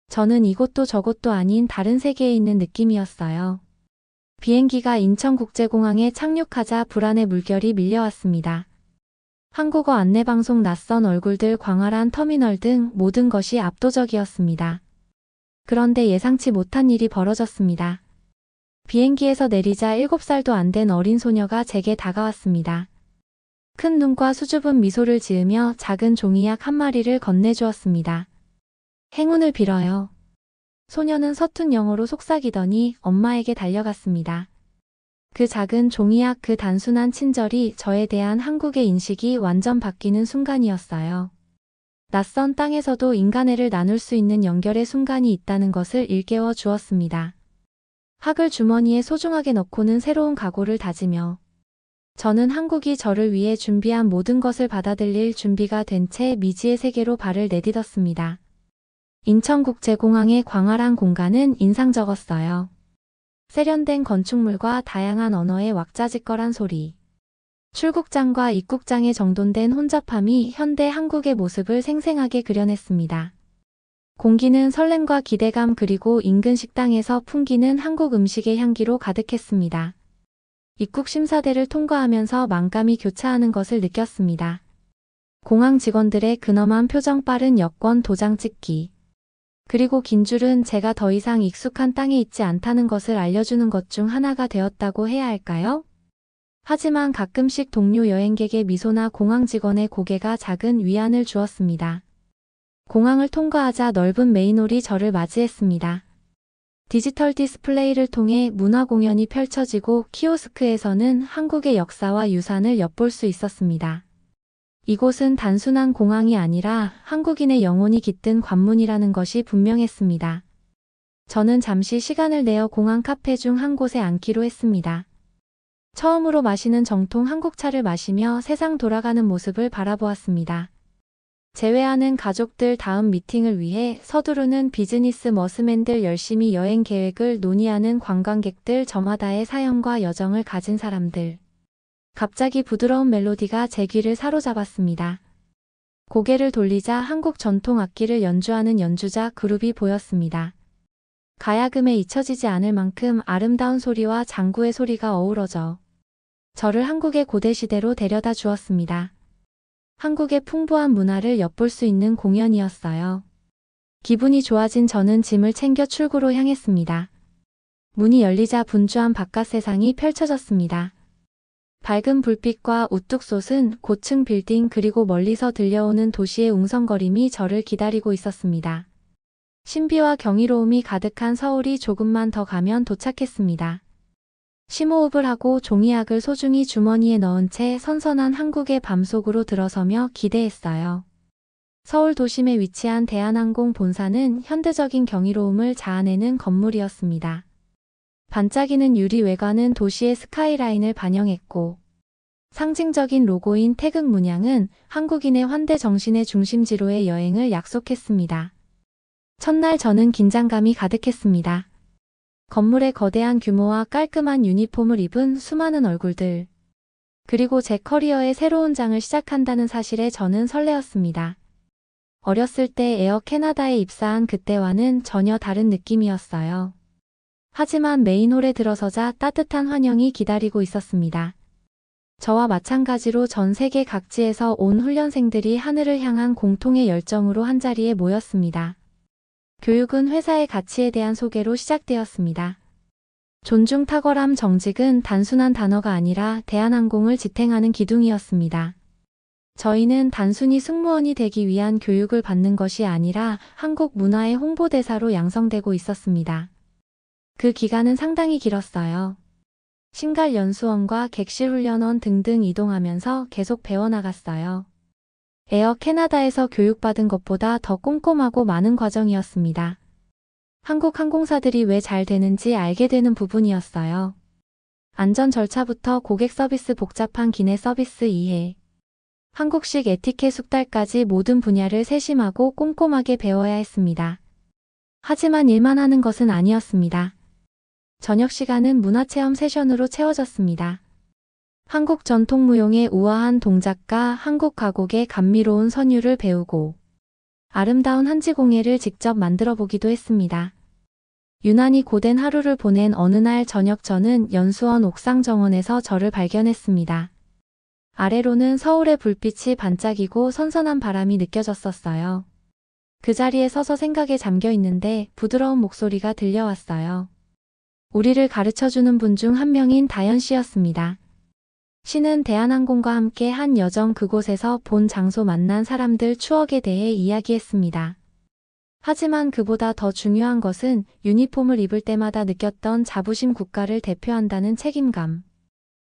저는 이곳도 저곳도 아닌 다른 세계에 있는 느낌이었어요. 비행기가 인천국제공항에 착륙하자 불안의 물결이 밀려왔습니다. 한국어 안내방송, 낯선 얼굴들, 광활한 터미널 등 모든 것이 압도적이었습니다. 그런데 예상치 못한 일이 벌어졌습니다. 비행기에서 내리자 7살도 안 된 어린 소녀가 제게 다가왔습니다. 큰 눈과 수줍은 미소를 지으며 작은 종이약 한 마리를 건네주었습니다. 행운을 빌어요. 소녀는 서툰 영어로 속삭이더니 엄마에게 달려갔습니다. 그 작은 종이약, 그 단순한 친절이 저에 대한 한국의 인식이 완전 바뀌는 순간이었어요. 낯선 땅에서도 인간애를 나눌 수 있는 연결의 순간이 있다는 것을 일깨워 주었습니다. 학을 주머니에 소중하게 넣고는 새로운 각오를 다지며 저는 한국이 저를 위해 준비한 모든 것을 받아들일 준비가 된 채 미지의 세계로 발을 내딛었습니다. 인천국제공항의 광활한 공간은 인상적었어요. 세련된 건축물과 다양한 언어의 왁자지껄한 소리. 출국장과 입국장의 정돈된 혼잡함이 현대 한국의 모습을 생생하게 그려냈습니다. 공기는 설렘과 기대감, 그리고 인근 식당에서 풍기는 한국 음식의 향기로 가득했습니다. 입국 심사대를 통과하면서 만감이 교차하는 것을 느꼈습니다. 공항 직원들의 근엄한 표정, 빠른 여권 도장 찍기. 그리고 긴 줄은 제가 더 이상 익숙한 땅에 있지 않다는 것을 알려주는 것 중 하나가 되었다고 해야 할까요? 하지만 가끔씩 동료 여행객의 미소나 공항 직원의 고개가 작은 위안을 주었습니다. 공항을 통과하자 넓은 메인홀이 저를 맞이했습니다. 디지털 디스플레이를 통해 문화 공연이 펼쳐지고 키오스크에서는 한국의 역사와 유산을 엿볼 수 있었습니다. 이곳은 단순한 공항이 아니라 한국인의 영혼이 깃든 관문이라는 것이 분명했습니다. 저는 잠시 시간을 내어 공항 카페 중 한 곳에 앉기로 했습니다. 처음으로 마시는 정통 한국차를 마시며 세상 돌아가는 모습을 바라보았습니다. 제외하는 가족들, 다음 미팅을 위해 서두르는 비즈니스 머스맨들, 열심히 여행 계획을 논의하는 관광객들, 저마다의 사연과 여정을 가진 사람들. 갑자기 부드러운 멜로디가 제 귀를 사로잡았습니다. 고개를 돌리자 한국 전통 악기를 연주하는 연주자 그룹이 보였습니다. 가야금에 잊혀지지 않을 만큼 아름다운 소리와 장구의 소리가 어우러져 저를 한국의 고대시대로 데려다 주었습니다. 한국의 풍부한 문화를 엿볼 수 있는 공연이었어요. 기분이 좋아진 저는 짐을 챙겨 출구로 향했습니다. 문이 열리자 분주한 바깥 세상이 펼쳐졌습니다. 밝은 불빛과 우뚝 솟은 고층 빌딩, 그리고 멀리서 들려오는 도시의 웅성거림이 저를 기다리고 있었습니다. 신비와 경이로움이 가득한 서울이 조금만 더 가면 도착했습니다. 심호흡을 하고 종이약을 소중히 주머니에 넣은 채 선선한 한국의 밤 속으로 들어서며 기대했어요. 서울 도심에 위치한 대한항공 본사는 현대적인 경이로움을 자아내는 건물이었습니다. 반짝이는 유리 외관은 도시의 스카이라인을 반영했고, 상징적인 로고인 태극 문양은 한국인의 환대 정신의 중심지로의 여행을 약속했습니다. 첫날 저는 긴장감이 가득했습니다. 건물의 거대한 규모와 깔끔한 유니폼을 입은 수많은 얼굴들. 그리고 제 커리어의 새로운 장을 시작한다는 사실에 저는 설레었습니다. 어렸을 때 에어 캐나다에 입사한 그때와는 전혀 다른 느낌이었어요. 하지만 메인홀에 들어서자 따뜻한 환영이 기다리고 있었습니다. 저와 마찬가지로 전 세계 각지에서 온 훈련생들이 하늘을 향한 공통의 열정으로 한자리에 모였습니다. 교육은 회사의 가치에 대한 소개로 시작되었습니다. 존중, 탁월함, 정직은 단순한 단어가 아니라 대한항공을 지탱하는 기둥이었습니다. 저희는 단순히 승무원이 되기 위한 교육을 받는 것이 아니라 한국 문화의 홍보대사로 양성되고 있었습니다. 그 기간은 상당히 길었어요. 신갈연수원과 객실훈련원 등등 이동하면서 계속 배워나갔어요. 에어 캐나다에서 교육받은 것보다 더 꼼꼼하고 많은 과정이었습니다. 한국 항공사들이 왜 잘 되는지 알게 되는 부분이었어요. 안전 절차부터 고객 서비스, 복잡한 기내 서비스 이해, 한국식 에티켓 숙달까지 모든 분야를 세심하고 꼼꼼하게 배워야 했습니다. 하지만 일만 하는 것은 아니었습니다. 저녁 시간은 문화체험 세션으로 채워졌습니다. 한국 전통 무용의 우아한 동작과 한국 가곡의 감미로운 선율을 배우고 아름다운 한지공예를 직접 만들어 보기도 했습니다. 유난히 고된 하루를 보낸 어느 날 저녁, 저는 연수원 옥상 정원에서 저를 발견했습니다. 아래로는 서울의 불빛이 반짝이고 선선한 바람이 느껴졌었어요. 그 자리에 서서 생각에 잠겨 있는데 부드러운 목소리가 들려왔어요. 우리를 가르쳐주는 분 중 한 명인 다현 씨였습니다. 씨는 대한항공과 함께 한 여정, 그곳에서 본 장소, 만난 사람들, 추억에 대해 이야기했습니다. 하지만 그보다 더 중요한 것은 유니폼을 입을 때마다 느꼈던 자부심, 국가를 대표한다는 책임감.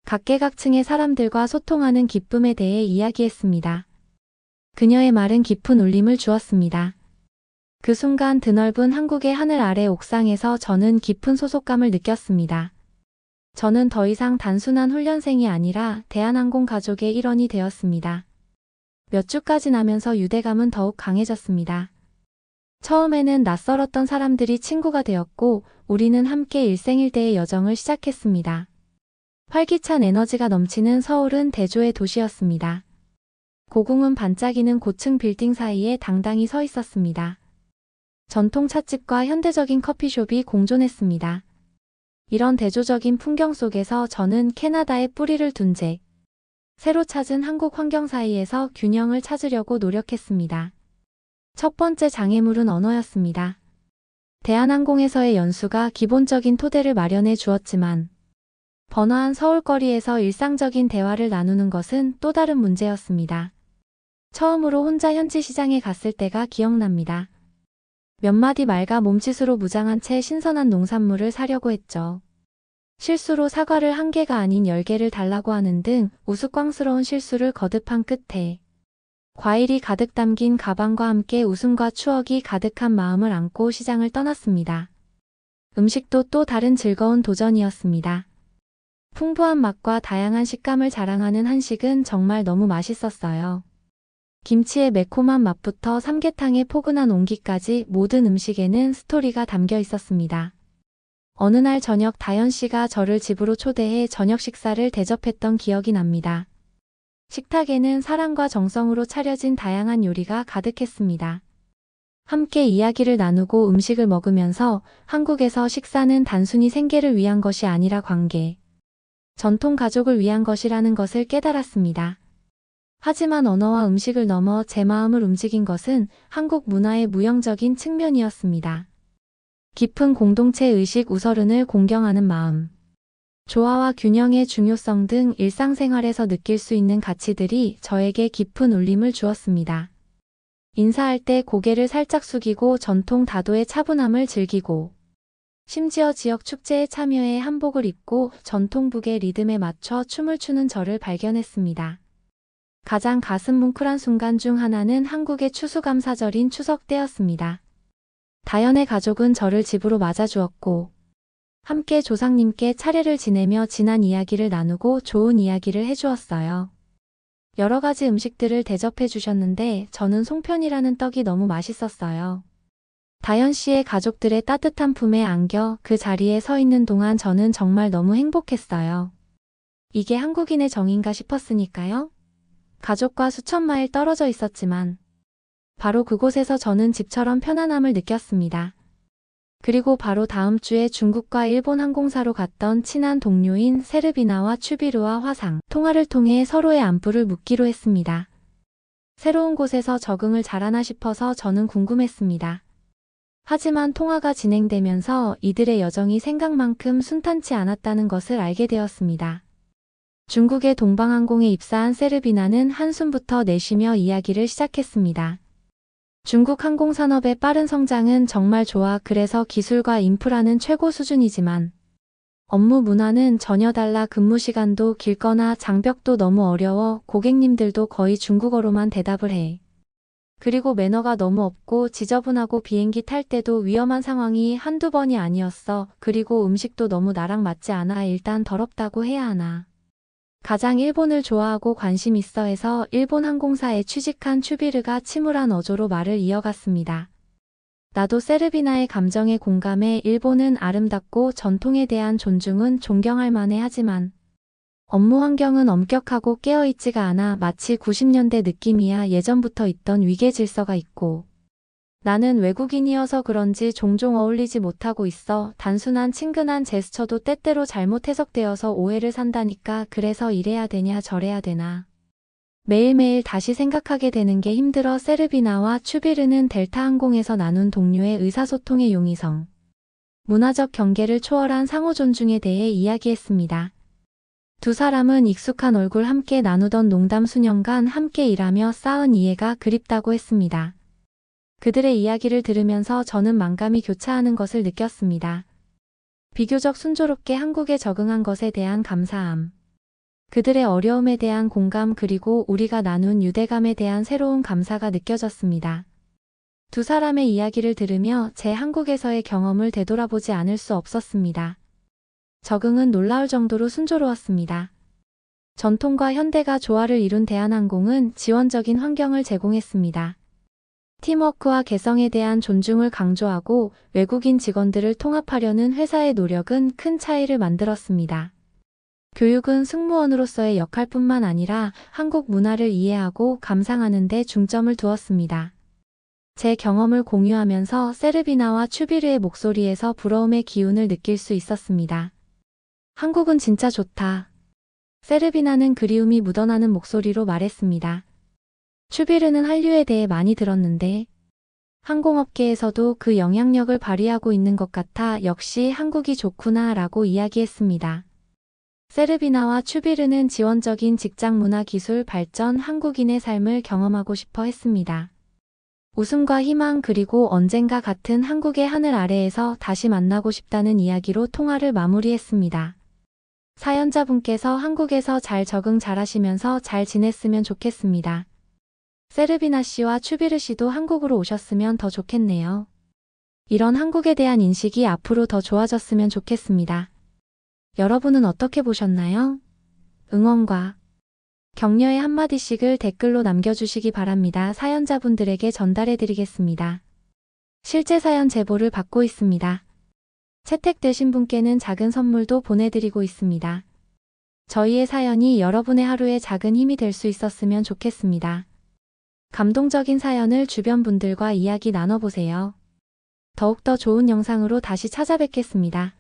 각계각층의 사람들과 소통하는 기쁨에 대해 이야기했습니다. 그녀의 말은 깊은 울림을 주었습니다. 그 순간 드넓은 한국의 하늘 아래 옥상에서 저는 깊은 소속감을 느꼈습니다. 저는 더 이상 단순한 훈련생이 아니라 대한항공 가족의 일원이 되었습니다. 몇 주까지 나면서 유대감은 더욱 강해졌습니다. 처음에는 낯설었던 사람들이 친구가 되었고 우리는 함께 일생일대의 여정을 시작했습니다. 활기찬 에너지가 넘치는 서울은 대조의 도시였습니다. 고궁은 반짝이는 고층 빌딩 사이에 당당히 서 있었습니다. 전통 찻집과 현대적인 커피숍이 공존했습니다. 이런 대조적인 풍경 속에서 저는 캐나다에 뿌리를 둔 채 새로 찾은 한국 환경 사이에서 균형을 찾으려고 노력했습니다. 첫 번째 장애물은 언어였습니다. 대한항공에서의 연수가 기본적인 토대를 마련해 주었지만 번화한 서울거리에서 일상적인 대화를 나누는 것은 또 다른 문제였습니다. 처음으로 혼자 현지 시장에 갔을 때가 기억납니다. 몇 마디 말과 몸짓으로 무장한 채 신선한 농산물을 사려고 했죠. 실수로 사과를 1개가 아닌 10개를 달라고 하는 등 우스꽝스러운 실수를 거듭한 끝에 과일이 가득 담긴 가방과 함께 웃음과 추억이 가득한 마음을 안고 시장을 떠났습니다. 음식도 또 다른 즐거운 도전이었습니다. 풍부한 맛과 다양한 식감을 자랑하는 한식은 정말 너무 맛있었어요. 김치의 매콤한 맛부터 삼계탕의 포근한 온기까지 모든 음식에는 스토리가 담겨 있었습니다. 어느 날 저녁 다현 씨가 저를 집으로 초대해 저녁 식사를 대접했던 기억이 납니다. 식탁에는 사랑과 정성으로 차려진 다양한 요리가 가득했습니다. 함께 이야기를 나누고 음식을 먹으면서 한국에서 식사는 단순히 생계를 위한 것이 아니라 관계, 전통 가족을 위한 것이라는 것을 깨달았습니다. 하지만 언어와 음식을 넘어 제 마음을 움직인 것은 한국 문화의 무형적인 측면이었습니다. 깊은 공동체 의식 우서른을 공경하는 마음, 조화와 균형의 중요성 등 일상생활에서 느낄 수 있는 가치들이 저에게 깊은 울림을 주었습니다. 인사할 때 고개를 살짝 숙이고 전통 다도의 차분함을 즐기고 심지어 지역 축제에 참여해 한복을 입고 전통북의 리듬에 맞춰 춤을 추는 저를 발견했습니다. 가장 가슴 뭉클한 순간 중 하나는 한국의 추수감사절인 추석 때였습니다. 다현의 가족은 저를 집으로 맞아주었고 함께 조상님께 차례를 지내며 지난 이야기를 나누고 좋은 이야기를 해주었어요. 여러 가지 음식들을 대접해 주셨는데 저는 송편이라는 떡이 너무 맛있었어요. 다현 씨의 가족들의 따뜻한 품에 안겨 그 자리에 서 있는 동안 저는 정말 너무 행복했어요. 이게 한국인의 정인가 싶었으니까요. 가족과 수천 마일 떨어져 있었지만 바로 그곳에서 저는 집처럼 편안함을 느꼈습니다. 그리고 바로 다음 주에 중국과 일본 항공사로 갔던 친한 동료인 세르비나와 추비르와 화상, 통화를 통해 서로의 안부를 묻기로 했습니다. 새로운 곳에서 적응을 잘하나 싶어서 저는 궁금했습니다. 하지만 통화가 진행되면서 이들의 여정이 생각만큼 순탄치 않았다는 것을 알게 되었습니다. 중국의 동방항공에 입사한 세르비나는 한숨부터 내쉬며 이야기를 시작했습니다. 중국 항공산업의 빠른 성장은 정말 좋아. 그래서 기술과 인프라는 최고 수준이지만 업무 문화는 전혀 달라. 근무 시간도 길거나 장벽도 너무 어려워. 고객님들도 거의 중국어로만 대답을 해. 그리고 매너가 너무 없고 지저분하고 비행기 탈 때도 위험한 상황이 한두 번이 아니었어. 그리고 음식도 너무 나랑 맞지 않아. 일단 더럽다고 해야 하나. 가장 일본을 좋아하고 관심 있어 해서 일본 항공사에 취직한 추비르가 침울한 어조로 말을 이어갔습니다. 나도 세르비나의 감정에 공감해. 일본은 아름답고 전통에 대한 존중은 존경할 만해. 하지만 업무 환경은 엄격하고 깨어있지가 않아. 마치 90년대 느낌이야. 예전부터 있던 위계 질서가 있고 나는 외국인이어서 그런지 종종 어울리지 못하고 있어. 단순한 친근한 제스처도 때때로 잘못 해석되어서 오해를 산다니까. 그래서 이래야 되냐 저래야 되나. 매일매일 다시 생각하게 되는 게 힘들어. 세르비나와 추비르는 델타 항공에서 나눈 동료의 의사소통의 용이성, 문화적 경계를 초월한 상호 존중에 대해 이야기했습니다. 두 사람은 익숙한 얼굴, 함께 나누던 농담, 수년간 함께 일하며 쌓은 이해가 그립다고 했습니다. 그들의 이야기를 들으면서 저는 만감이 교차하는 것을 느꼈습니다. 비교적 순조롭게 한국에 적응한 것에 대한 감사함, 그들의 어려움에 대한 공감, 그리고 우리가 나눈 유대감에 대한 새로운 감사가 느껴졌습니다. 두 사람의 이야기를 들으며 제 한국에서의 경험을 되돌아보지 않을 수 없었습니다. 적응은 놀라울 정도로 순조로웠습니다. 전통과 현대가 조화를 이룬 대한항공은 지원적인 환경을 제공했습니다. 팀워크와 개성에 대한 존중을 강조하고 외국인 직원들을 통합하려는 회사의 노력은 큰 차이를 만들었습니다. 교육은 승무원으로서의 역할뿐만 아니라 한국 문화를 이해하고 감상하는 데 중점을 두었습니다. 제 경험을 공유하면서 세르비나와 추비르의 목소리에서 부러움의 기운을 느낄 수 있었습니다. 한국은 진짜 좋다. 세르비나는 그리움이 묻어나는 목소리로 말했습니다. 추비르는 한류에 대해 많이 들었는데 항공업계에서도 그 영향력을 발휘하고 있는 것 같아 역시 한국이 좋구나 라고 이야기했습니다. 세르비나와 추비르는 지원적인 직장 문화 기술 발전 한국인의 삶을 경험하고 싶어 했습니다. 웃음과 희망 그리고 언젠가 같은 한국의 하늘 아래에서 다시 만나고 싶다는 이야기로 통화를 마무리했습니다. 사연자분께서 한국에서 잘 적응 잘하시면서 잘 지냈으면 좋겠습니다. 세르비나 씨와 추비르 씨도 한국으로 오셨으면 더 좋겠네요. 이런 한국에 대한 인식이 앞으로 더 좋아졌으면 좋겠습니다. 여러분은 어떻게 보셨나요? 응원과 격려의 한마디씩을 댓글로 남겨주시기 바랍니다. 사연자분들에게 전달해드리겠습니다. 실제 사연 제보를 받고 있습니다. 채택되신 분께는 작은 선물도 보내드리고 있습니다. 저희의 사연이 여러분의 하루에 작은 힘이 될 수 있었으면 좋겠습니다. 감동적인 사연을 주변 분들과 이야기 나눠보세요. 더욱더 좋은 영상으로 다시 찾아뵙겠습니다.